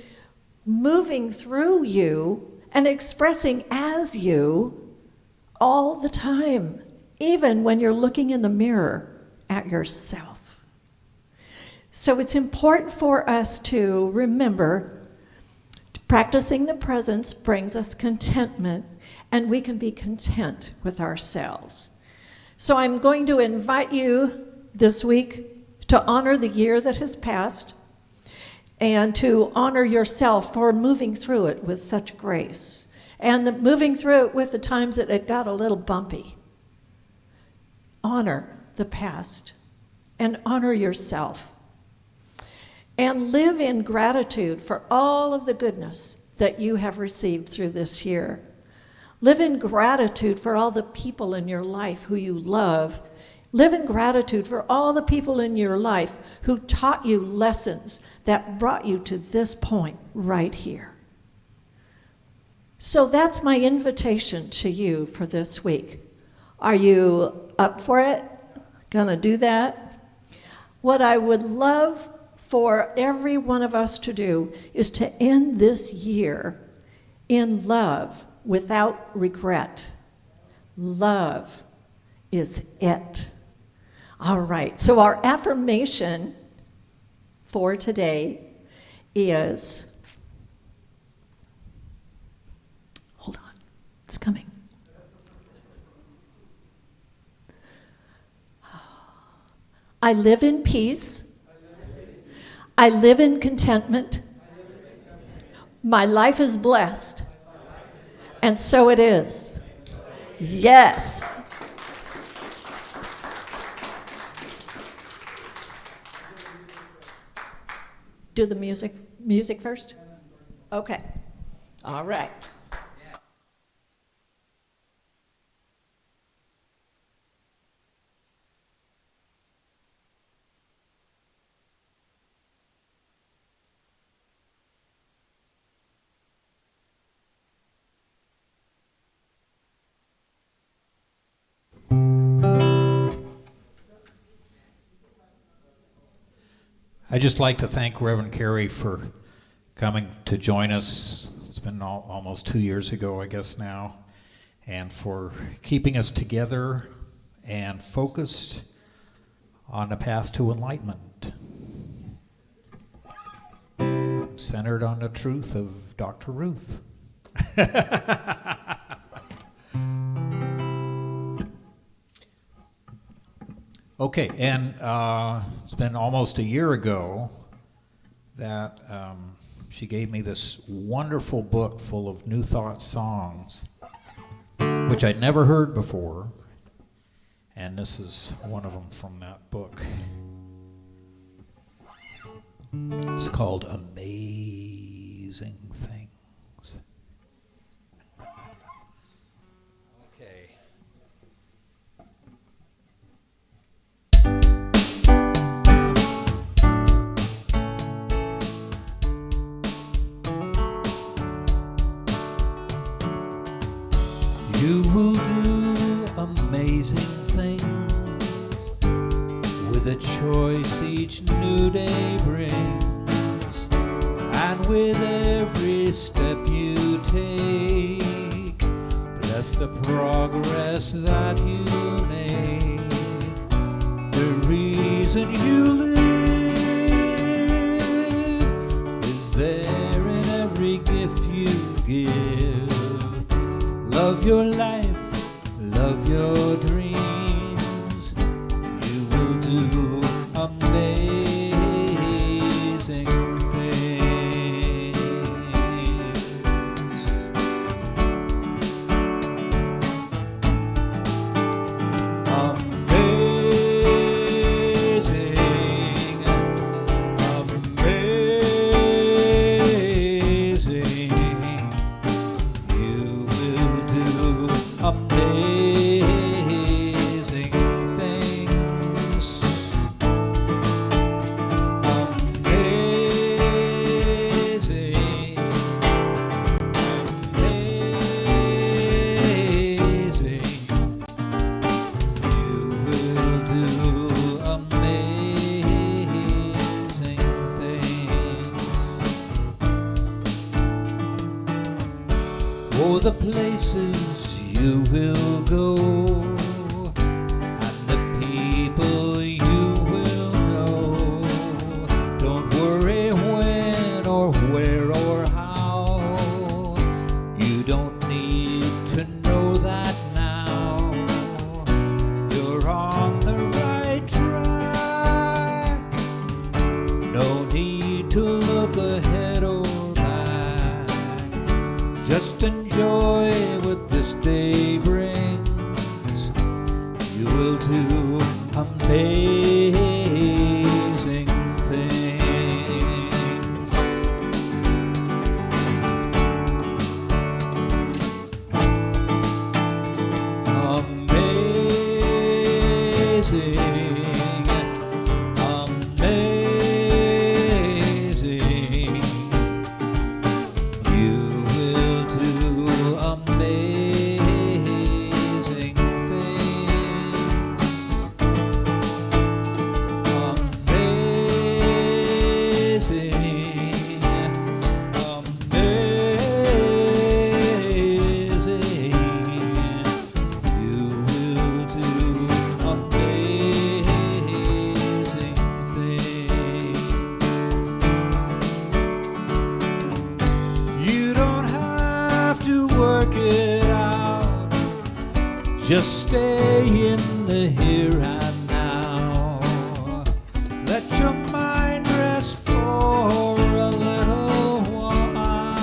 moving through you and expressing as you all the time, even when you're looking in the mirror at yourself. So it's important for us to remember practicing the presence brings us contentment, and we can be content with ourselves. So I'm going to invite you this week to honor the year that has passed and to honor yourself for moving through it with such grace and moving through it with the times that it got a little bumpy. Honor the past and honor yourself. and live in gratitude for all of the goodness that you have received through this year. Live in gratitude for all the people in your life who you love. Live in gratitude for all the people in your life who taught you lessons that brought you to this point right here. So that's my invitation to you for this week. Are you up for it? Gonna do that? What I would love for every one of us to do is to end this year in love without regret. Love is it. All right, so our affirmation for today is, hold on, it's coming. I live in peace. I live in contentment. My life is blessed. And so it is. Yes. Do the music first? Okay. All right. I'd just like to thank Reverend Carrie for coming to join us. It's been almost 2 years ago, I guess now, and for keeping us together and focused on the path to enlightenment, centered on the truth of Dr. Ruth. Okay, and it's been almost a year ago that she gave me this wonderful book full of New Thought songs, which I'd never heard before, and this is one of them from that book. It's called Amazing Things. Okay. You will do amazing things with a choice each new day brings, and with every step you take, bless the progress that you make. The reason you live is there in every gift you give. Love your life, love your dreams. You will do amazing things. Amazing, amazing. You will do amazing things. Amazing, amazing. You will do amazing things. Oh, the places you will go, and the people you will know. Don't worry when or where or how. You don't need to know that now. You're on the right track. No need to look ahead or back. Just enjoy what this day brings. You will do amazing things. work it out. Just stay in the here and now. Let your mind rest for a little while.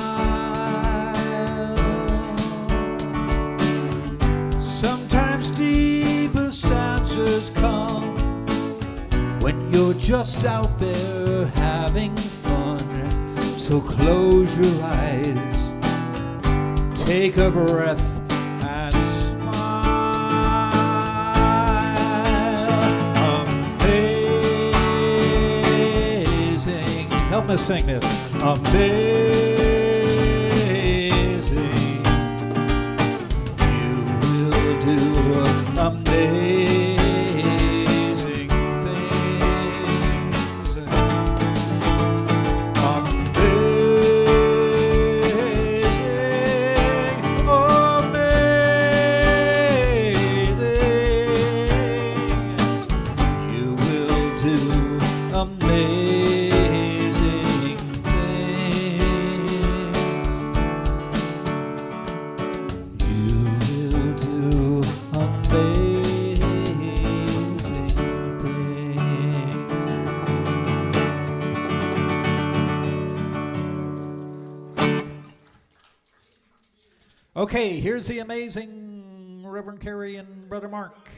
Sometimes deepest answers come when you're just out there having fun. So close your eyes, take a breath, and smile. Amazing. Help me sing this. Amazing. You will do amazing things. Okay, here's the amazing Reverend Carrie and Brother Mark.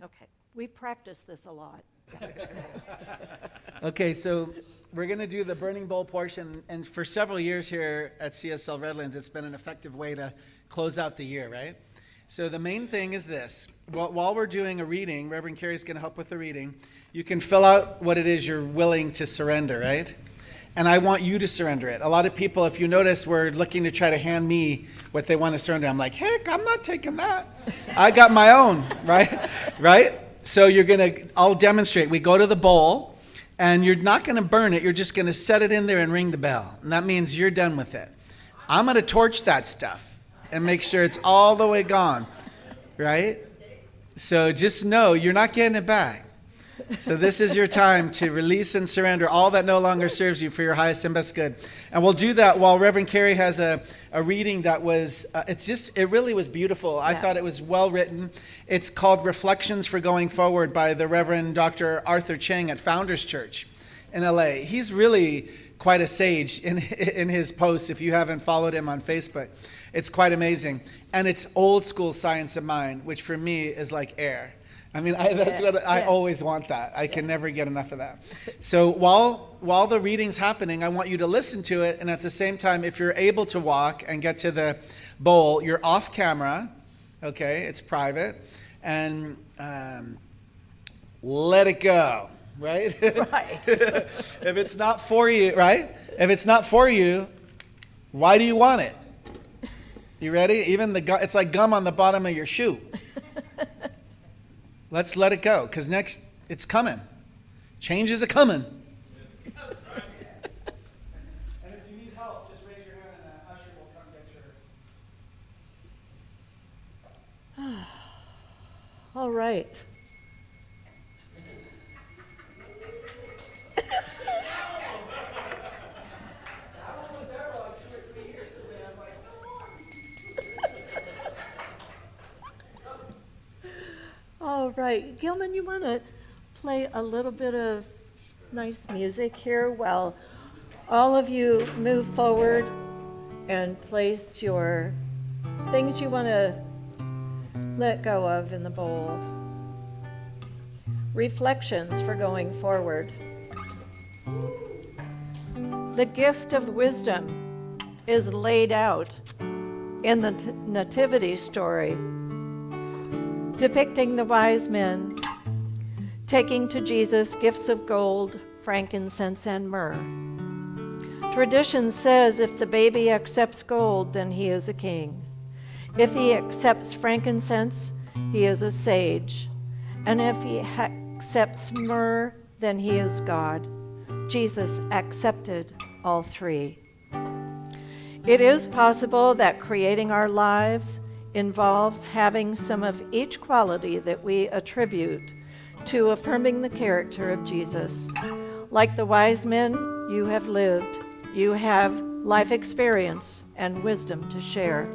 Okay, we practiced this a lot. Okay, so we're going to do the burning bowl portion, and for several years here at CSL Redlands, it's been an effective way to close out the year, right? So the main thing is this. While we're doing a reading, Reverend Carrie's going to help with the reading, you can fill out what it is you're willing to surrender, right? And I want you to surrender it. A lot of people, if you notice, were looking to try to hand me what they want to surrender. I'm like, heck, I'm not taking that. I got my own, right? Right? So I'll demonstrate. We go to the bowl, and you're not going to burn it. You're just going to set it in there and ring the bell. And that means you're done with it. I'm going to torch that stuff and make sure it's all the way gone, right? So just know you're not getting it back. So this is your time to release and surrender all that no longer serves you for your highest and best good. And we'll do that while Reverend Carrie has a reading that was, it really was beautiful. I thought it was well written. It's called Reflections for Going Forward by the Reverend Dr. Arthur Cheng at Founders Church in LA. He's really quite a sage in his posts if you haven't followed him on Facebook. It's quite amazing. And it's old school science of mind, which for me is like air. I mean, I always want that. I can never get enough of that. So while the reading's happening, I want you to listen to it. And at the same time, if you're able to walk and get to the bowl, you're off camera. Okay, it's private. And let it go, right? Right. If it's not for you, right? If it's not for you, why do you want it? You ready? Even it's like gum on the bottom of your shoe. Let's let it go, because next, it's coming. Change is a-coming. And if you need help, just raise your hand and an usher will come get your... All right. All right, Gilman, you want to play a little bit of nice music here while all of you move forward and place your things you want to let go of in the bowl. Reflections for going forward. The gift of wisdom is laid out in the nativity story, depicting the wise men taking to Jesus gifts of gold, frankincense, and myrrh. Tradition says if the baby accepts gold, then he is a king. If he accepts frankincense, he is a sage. And if he accepts myrrh, then he is God. Jesus accepted all three. It is possible that creating our lives involves having some of each quality that we attribute to affirming the character of Jesus. Like the wise men, you have lived. You have life experience and wisdom to share.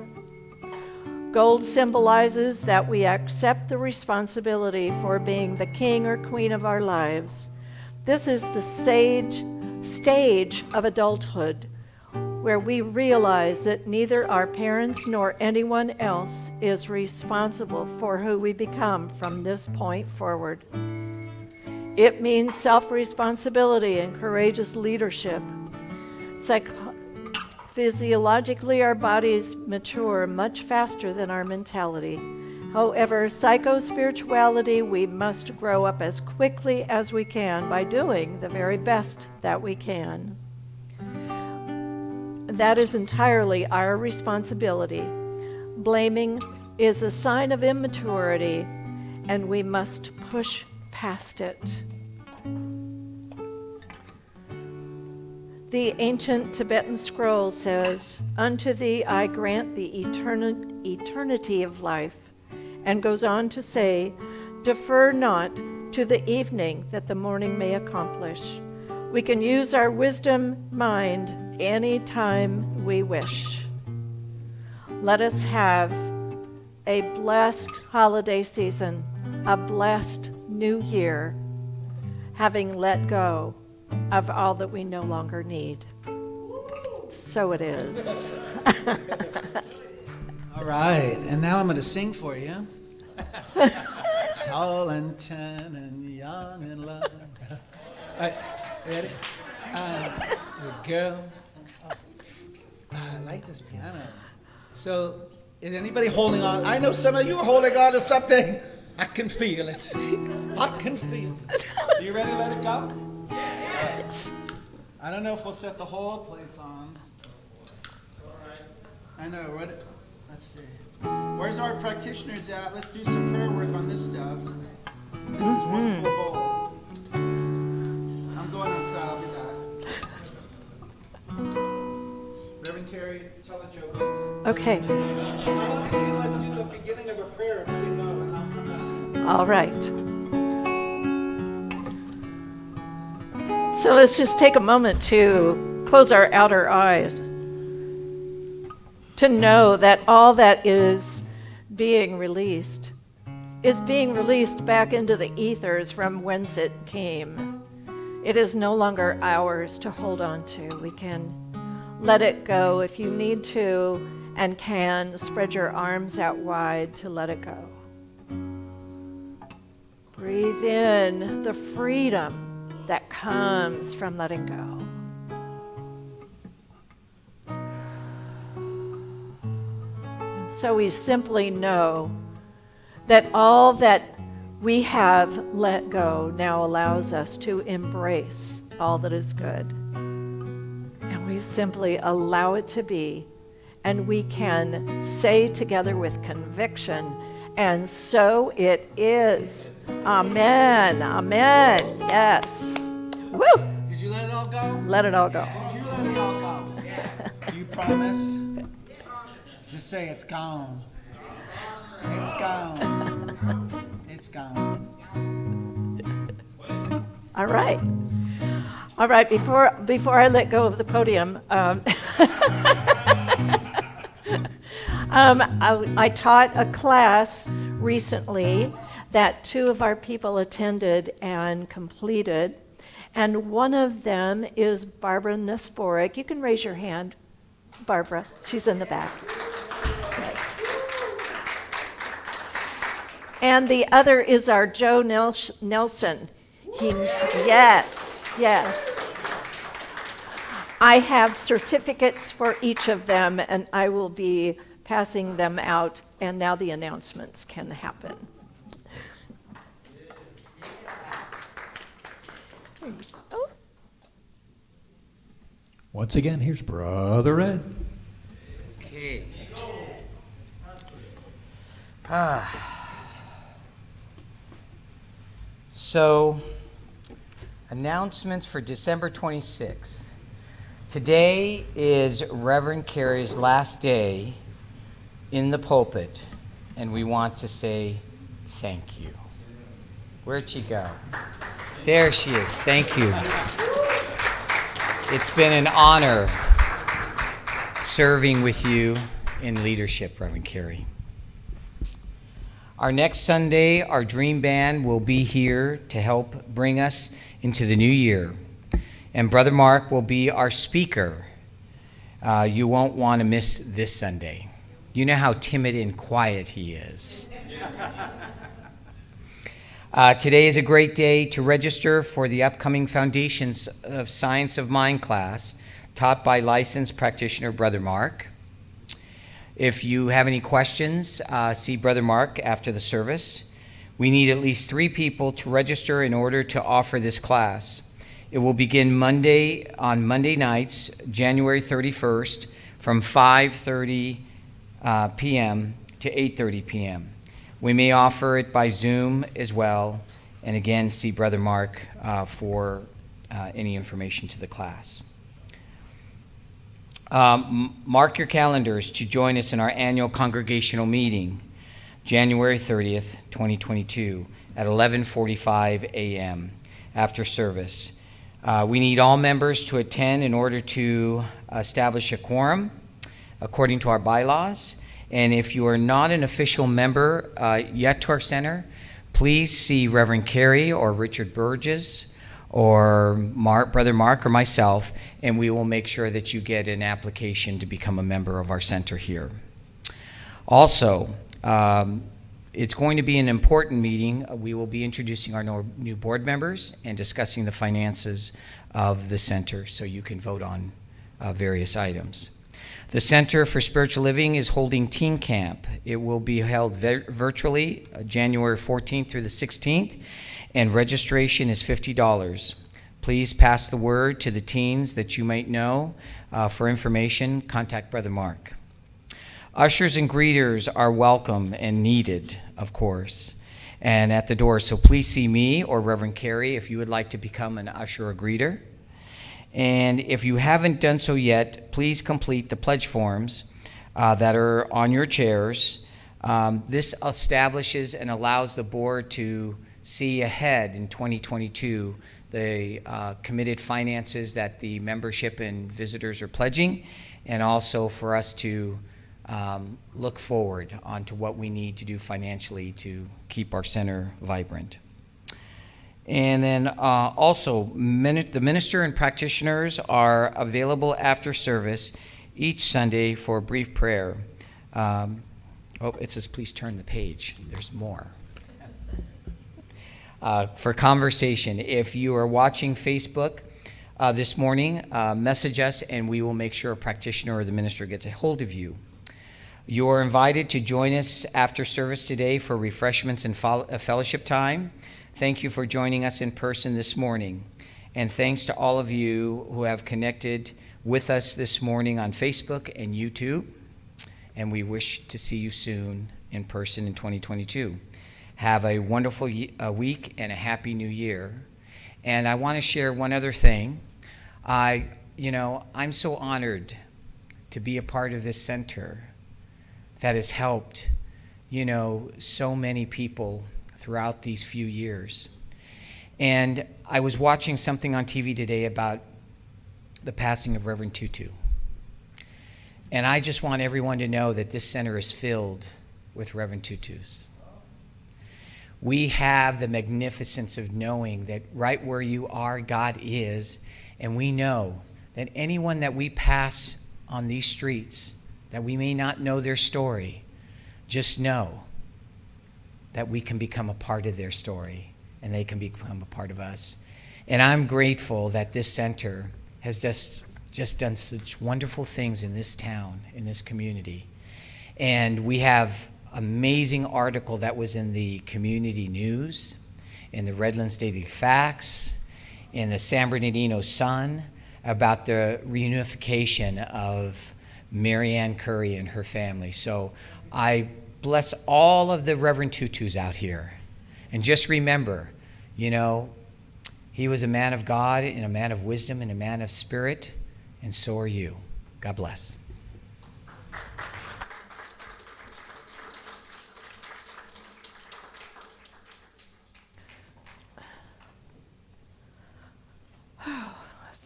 Gold symbolizes that we accept the responsibility for being the king or queen of our lives. This is the stage of adulthood, where we realize that neither our parents nor anyone else is responsible for who we become from this point forward. It means self-responsibility and courageous leadership. Physiologically, our bodies mature much faster than our mentality. However, psycho-spirituality, we must grow up as quickly as we can by doing the very best that we can. That is entirely our responsibility. Blaming is a sign of immaturity, and we must push past it. The ancient Tibetan scroll says, "Unto thee I grant the eternity of life," and goes on to say, "Defer not to the evening that the morning may accomplish." We can use our wisdom mind any time we wish. Let us have a blessed holiday season, a blessed new year, having let go of all that we no longer need. So it is. All right, and now I'm going to sing for you. Tall and tan and young and lovely. All right, ready? The girl. I like this piano. So, is anybody holding on? I know some of you are holding on to something. I can feel it. I can feel it. Are you ready to let it go? Yes. I don't know if we'll set the whole place on. I know, what? Let's see. Where's our practitioners at? Let's do some prayer work on this stuff. This is one full bowl. I'm going outside, I'll be back. Reverend Carrie, tell a joke. Okay. Let's do the beginning of a prayer, letting go, and I'll come back. All right. So let's just take a moment to close our outer eyes, to know that all that is being released back into the ethers from whence it came. It is no longer ours to hold on to. We can let it go. If you need to and can, spread your arms out wide to let it go. Breathe in the freedom that comes from letting go. And so we simply know that all that we have let go now allows us to embrace all that is good. And we simply allow it to be. And we can say together with conviction, and so it is. Amen. Amen. Yes. Woo! Did you let it all go? Let it all go. Did you let it all go? Do you promise? Just say it's gone. It's gone. It's gone. All right. All right. Before I let go of the podium, I taught a class recently that two of our people attended and completed, and one of them is Barbara Nesporik. You can raise your hand, Barbara. She's in the back. Yes. And the other is our Joe Nelson. Yes. I have certificates for each of them, and I will be passing them out, and now the announcements can happen. Oh. Once again, here's Brother Ed. Okay. So, announcements for December 26th. Today is Reverend Carrie's last day in the pulpit, and we want to say thank you. Where'd she go? There she is. Thank you. It's been an honor serving with you in leadership, Reverend Carrie. Our next Sunday, our Dream Band will be here to help bring us into the new year. And Brother Mark will be our speaker. You won't want to miss this Sunday. You know how timid and quiet he is. Today is a great day to register for the upcoming Foundations of Science of Mind class taught by licensed practitioner Brother Mark. If you have any questions, see Brother Mark after the service. We need at least 3 people to register in order to offer this class. It will begin on Monday nights, January 31st, from 5:30 p.m. to 8:30 p.m. We may offer it by Zoom as well. And again, see Brother Mark for any information to the class. Mark your calendars to join us in our annual congregational meeting, January 30th, 2022, at 11:45 a.m. after service. We need all members to attend in order to establish a quorum according to our bylaws. And if you are not an official member yet to our center, please see Reverend Carrie or Richard Burgess or Brother Mark or myself, and we will make sure that you get an application to become a member of our center here. Also, it's going to be an important meeting. We will be introducing our new board members and discussing the finances of the center so you can vote on various items. The Center for Spiritual Living is holding Teen Camp. It will be held virtually January 14th through the 16th, and registration is $50. Please pass the word to the teens that you might know. For information, contact Brother Mark. Ushers and greeters are welcome and needed, of course, and at the door. So please see me or Reverend Carrie if you would like to become an usher or greeter. And if you haven't done so yet, please complete the pledge forms that are on your chairs. This establishes and allows the board to see ahead in 2022 the committed finances that the membership and visitors are pledging, and also for us to look forward onto what we need to do financially to keep our center vibrant. And then also, the minister and practitioners are available after service each Sunday for a brief prayer. It says, please turn the page. There's more. For conversation. If you are watching Facebook this morning, message us and we will make sure a practitioner or the minister gets a hold of you. You are invited to join us after service today for refreshments and fellowship time. Thank you for joining us in person this morning. And thanks to all of you who have connected with us this morning on Facebook and YouTube. And we wish to see you soon in person in 2022. Have a wonderful week and a happy new year. And I want to share one other thing. I'm so honored to be a part of this center that has helped, so many people throughout these few years. And I was watching something on TV today about the passing of Reverend Tutu. And I just want everyone to know that this center is filled with Reverend Tutus. We have the magnificence of knowing that right where you are, God is, and we know that anyone that we pass on these streets, that we may not know their story, just know that we can become a part of their story and they can become a part of us. And I'm grateful that this center has just done such wonderful things in this town, in this community. And we have amazing article that was in the community news, in the Redlands Dec Facts, in the San Bernardino Sun, about the reunification of Marianne Curry and her family. So I bless all of the Reverend Tutus out here. And just remember, he was a man of God and a man of wisdom and a man of spirit, and so are you. God bless.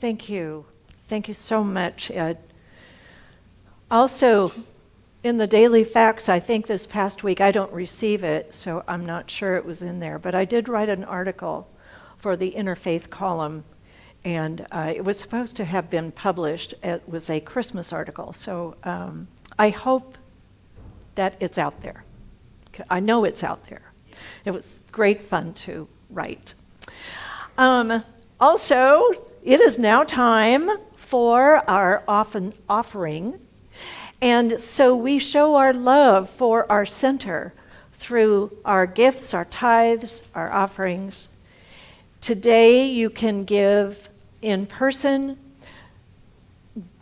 Thank you. Thank you so much, Ed. Also, in the Daily Facts, I think this past week, I don't receive it, so I'm not sure it was in there, but I did write an article for the Interfaith column, and it was supposed to have been published. It was a Christmas article, so I hope that it's out there. I know it's out there. It was great fun to write. Also, it is now time for our offering. And so we show our love for our center through our gifts, our tithes, our offerings. Today you can give in person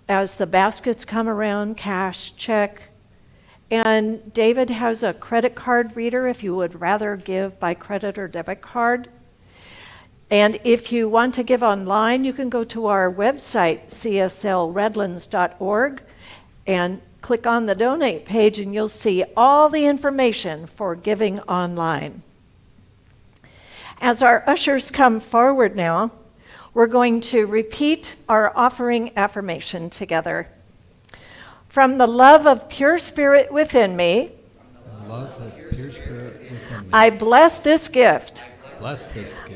as the baskets come around, cash, check. And David has a credit card reader if you would rather give by credit or debit card. And if you want to give online, you can go to our website, CSLRedlands.org, and click on the donate page and you'll see all the information for giving online. As our ushers come forward now, we're going to repeat our offering affirmation together. From the love of pure spirit within me, I bless this gift.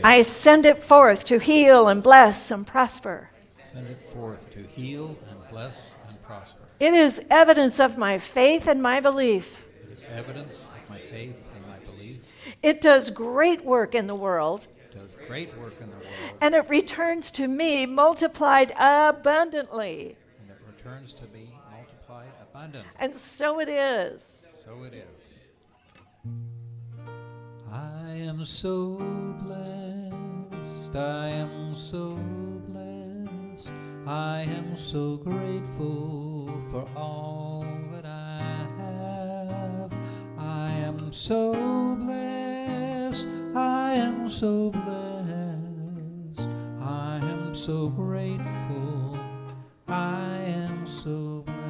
I send it forth to heal and bless and prosper. Send it forth to heal and bless and prosper. It is evidence of my faith and my belief. It is evidence of my faith and my belief. It does great work in the world. It does great work in the world. And it returns to me multiplied abundantly. And it returns to me multiplied abundantly. And so it is. So it is. I am so blessed. I am so blessed. I am so grateful for all that I have. I am so blessed. I am so blessed. I am so grateful. I am so blessed.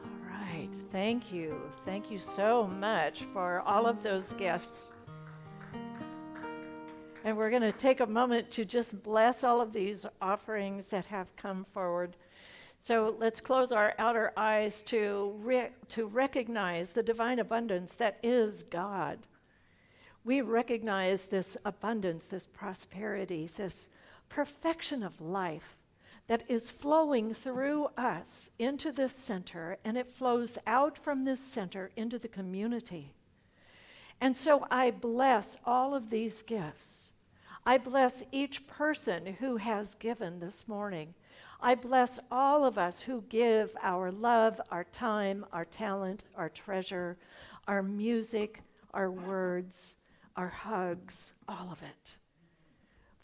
All right. Thank you. Thank you so much for all of those gifts. And we're going to take a moment to just bless all of these offerings that have come forward. So let's close our outer eyes to recognize the divine abundance that is God. We recognize this abundance, this prosperity, this perfection of life that is flowing through us into this center, and it flows out from this center into the community. And so I bless all of these gifts. I bless each person who has given this morning. I bless all of us who give our love, our time, our talent, our treasure, our music, our words, our hugs, all of it.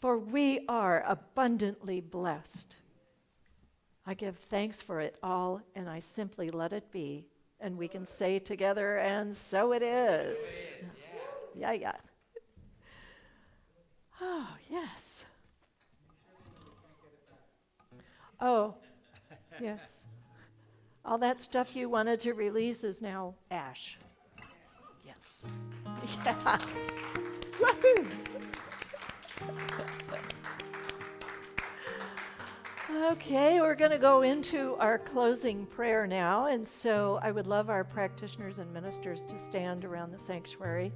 For we are abundantly blessed. I give thanks for it all, and I simply let it be. And we can say together, and so it is. Yeah. Oh, yes. Oh, yes. All that stuff you wanted to release is now ash. Yes. Yeah. Woohoo! Okay, we're going to go into our closing prayer now. And so I would love our practitioners and ministers to stand around the sanctuary.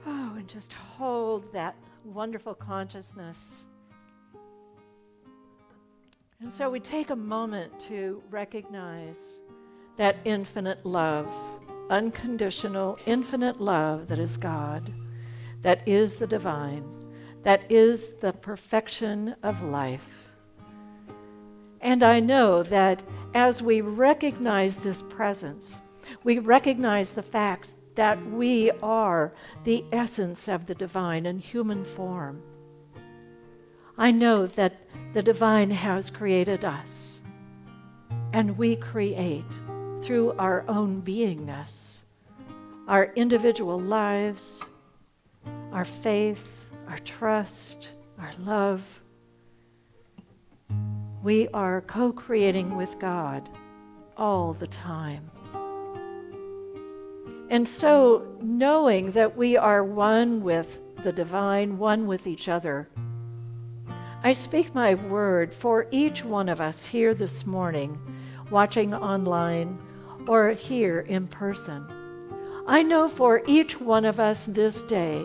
Oh, and just hold that wonderful consciousness. And so we take a moment to recognize that infinite love, unconditional, infinite love that is God, that is the divine, that is the perfection of life. And I know that as we recognize this presence, we recognize the facts that we are the essence of the divine in human form. I know that the divine has created us, and we create through our own beingness, our individual lives, our faith, our trust, our love. We are co-creating with God all the time. And so, knowing that we are one with the divine, one with each other, I speak my word for each one of us here this morning, watching online or here in person. I know for each one of us this day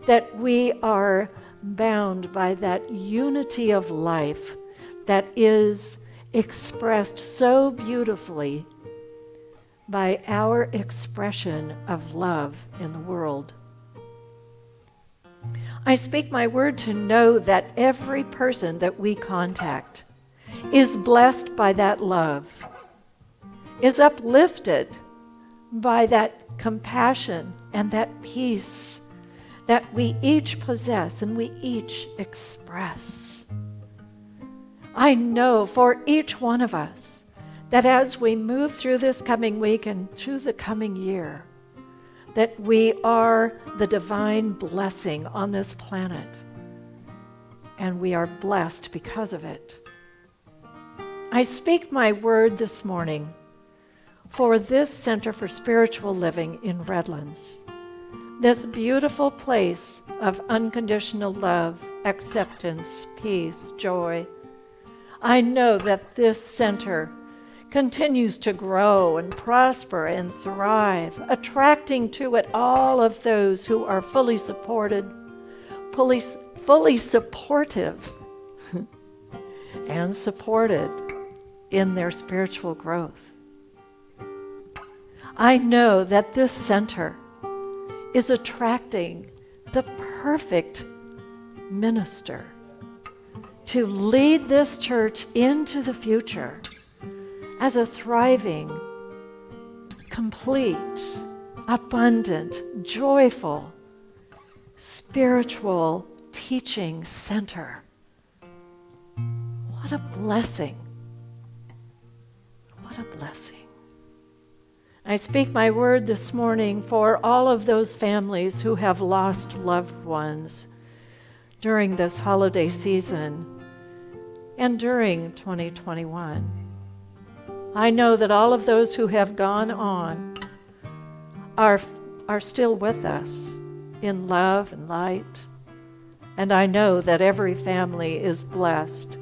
that we are bound by that unity of life that is expressed so beautifully by our expression of love in the world. I speak my word to know that every person that we contact is blessed by that love, is uplifted by that compassion and that peace that we each possess and we each express. I know for each one of us that as we move through this coming week and through the coming year, that we are the divine blessing on this planet, and we are blessed because of it. I speak my word this morning for this Center for Spiritual Living in Redlands, this beautiful place of unconditional love, acceptance, peace, joy. I know that this center continues to grow and prosper and thrive, attracting to it all of those who are fully supportive and supported in their spiritual growth. I know that this center is attracting the perfect minister to lead this church into the future as a thriving, complete, abundant, joyful, spiritual teaching center. What a blessing. What a blessing. I speak my word this morning for all of those families who have lost loved ones during this holiday season and during 2021. I know that all of those who have gone on are still with us in love and light. And I know that every family is blessed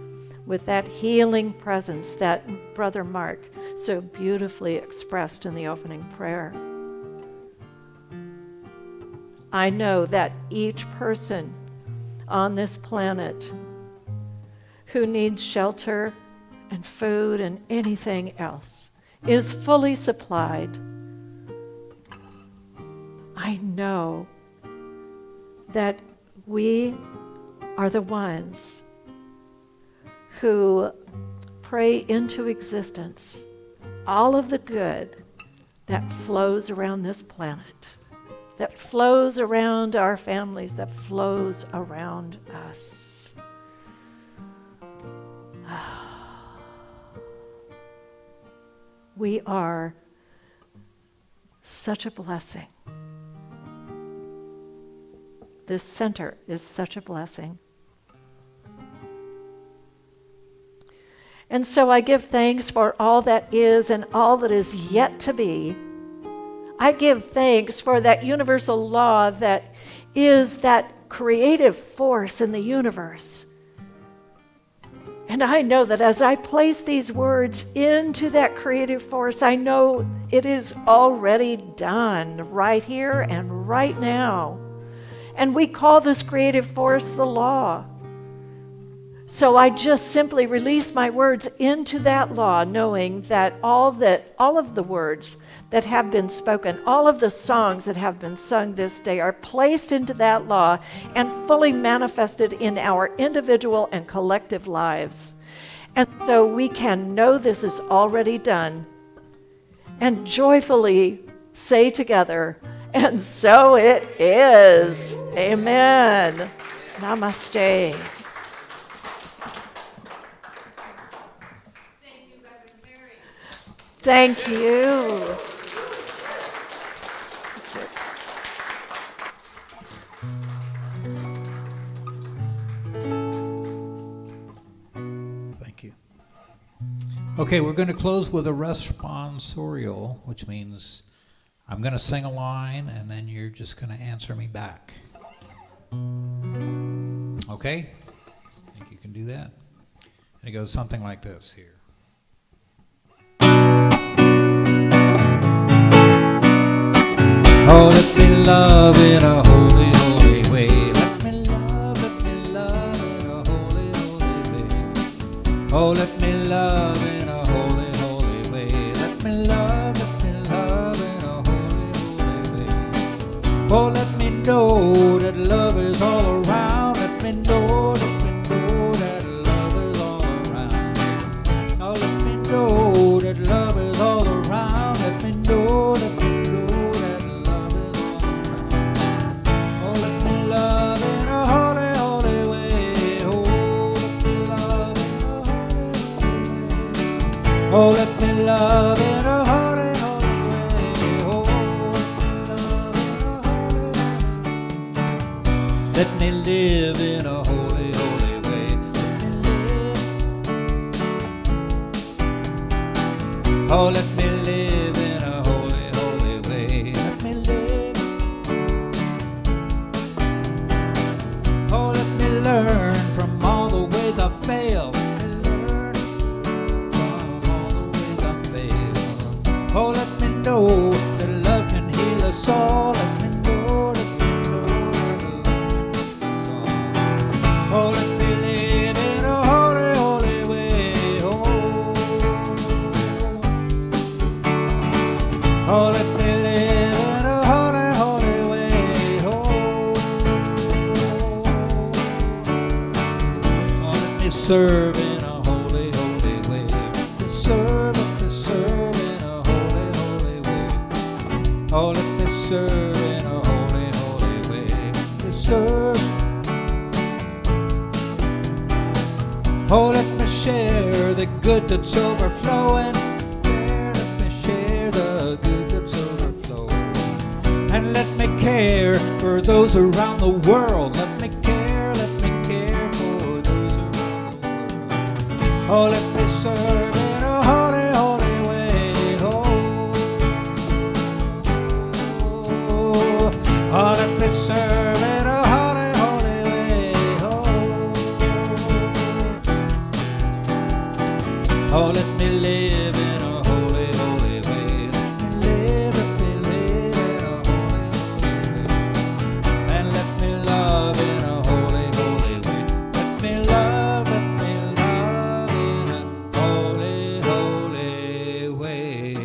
with that healing presence that Brother Mark so beautifully expressed in the opening prayer. I know that each person on this planet who needs shelter and food and anything else is fully supplied. I know that we are the ones who pray into existence all of the good that flows around this planet, that flows around our families, that flows around us. We are such a blessing. This center is such a blessing. And so I give thanks for all that is and all that is yet to be. I give thanks for that universal law that is that creative force in the universe. And I know that as I place these words into that creative force, I know it is already done right here and right now. And we call this creative force the law. So I just simply release my words into that law, knowing that all of the words that have been spoken, all of the songs that have been sung this day are placed into that law and fully manifested in our individual and collective lives. And so we can know this is already done and joyfully say together, and so it is. Amen. Namaste. Thank you. Thank you. Okay, we're going to close with a responsorial, which means I'm going to sing a line, and then you're just going to answer me back. Okay? Think you can do that? And it goes something like this here. Oh, let me love in a holy, holy way. Let me love in a holy, holy way. Oh, let me love in a holy, holy way. Let me love in a holy, holy way. Oh, let me know that love is all around. Let me know that love is all around. Oh, let me know that love is all around. Let me know that love is all around. Oh, let me love in a holy, holy way. Oh, let me love in a holy, holy way. Oh, let me live in a holy, holy way. Oh, let me live in a holy, holy way. Let me live. Oh, let me learn from all the ways I failed. Learn from all the ways I failed. Oh, let me know that love can heal us all. Let me know that love can heal us all. Oh, let me live in a holy, holy way. Oh, let me live in a holy, holy way. Oh, let me serve in a holy, holy way. Serve in a holy, holy way. Oh, let me serve in a holy, holy way. Serve. Oh, let me share the good that's overflowing. Let me share the good that's overflowing. And let me care for those around the world. Let me care for those around the world. Oh, let me serve in a holy, holy way. Oh, let me serve in a holy, holy way. Oh, let me live in a holy, holy way. Let me live in a holy, holy way. And let me love in a holy, holy way. Let me love in a holy, holy way.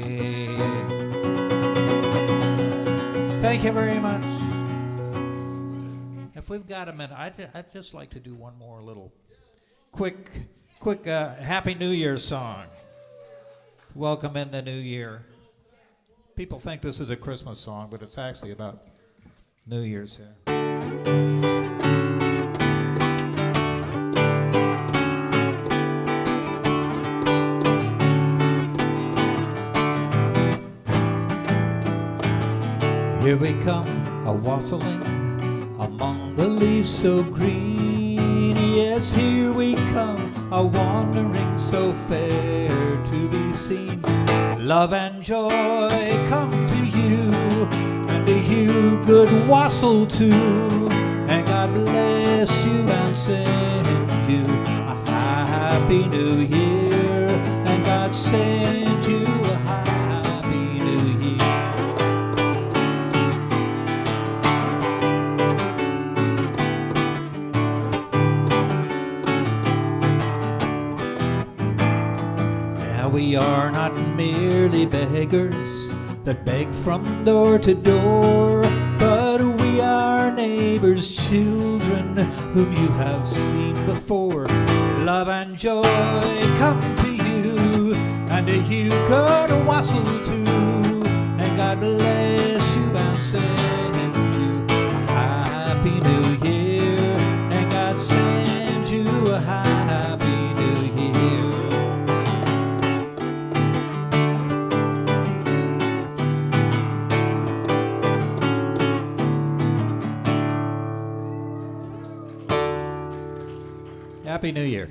Thank you very much. If we've got a minute, I'd just like to do one more little quick Happy New Year song. Welcome in the new year. People think this is a Christmas song, but it's actually about New Year's here. Here we come, a-wassailing among the leaves so green. Yes, here we come, a-wandering so fair to be seen. Love and joy come to you, and to you good wassail too. And God bless you and send you a happy new year. And God send you a happy new year. We are not merely beggars that beg from door to door, but we are neighbors, children whom you have seen before. Love and joy come to you, and you could wassail too. And God bless you and send you a happy new year. And God send you a happy new year. Happy New Year.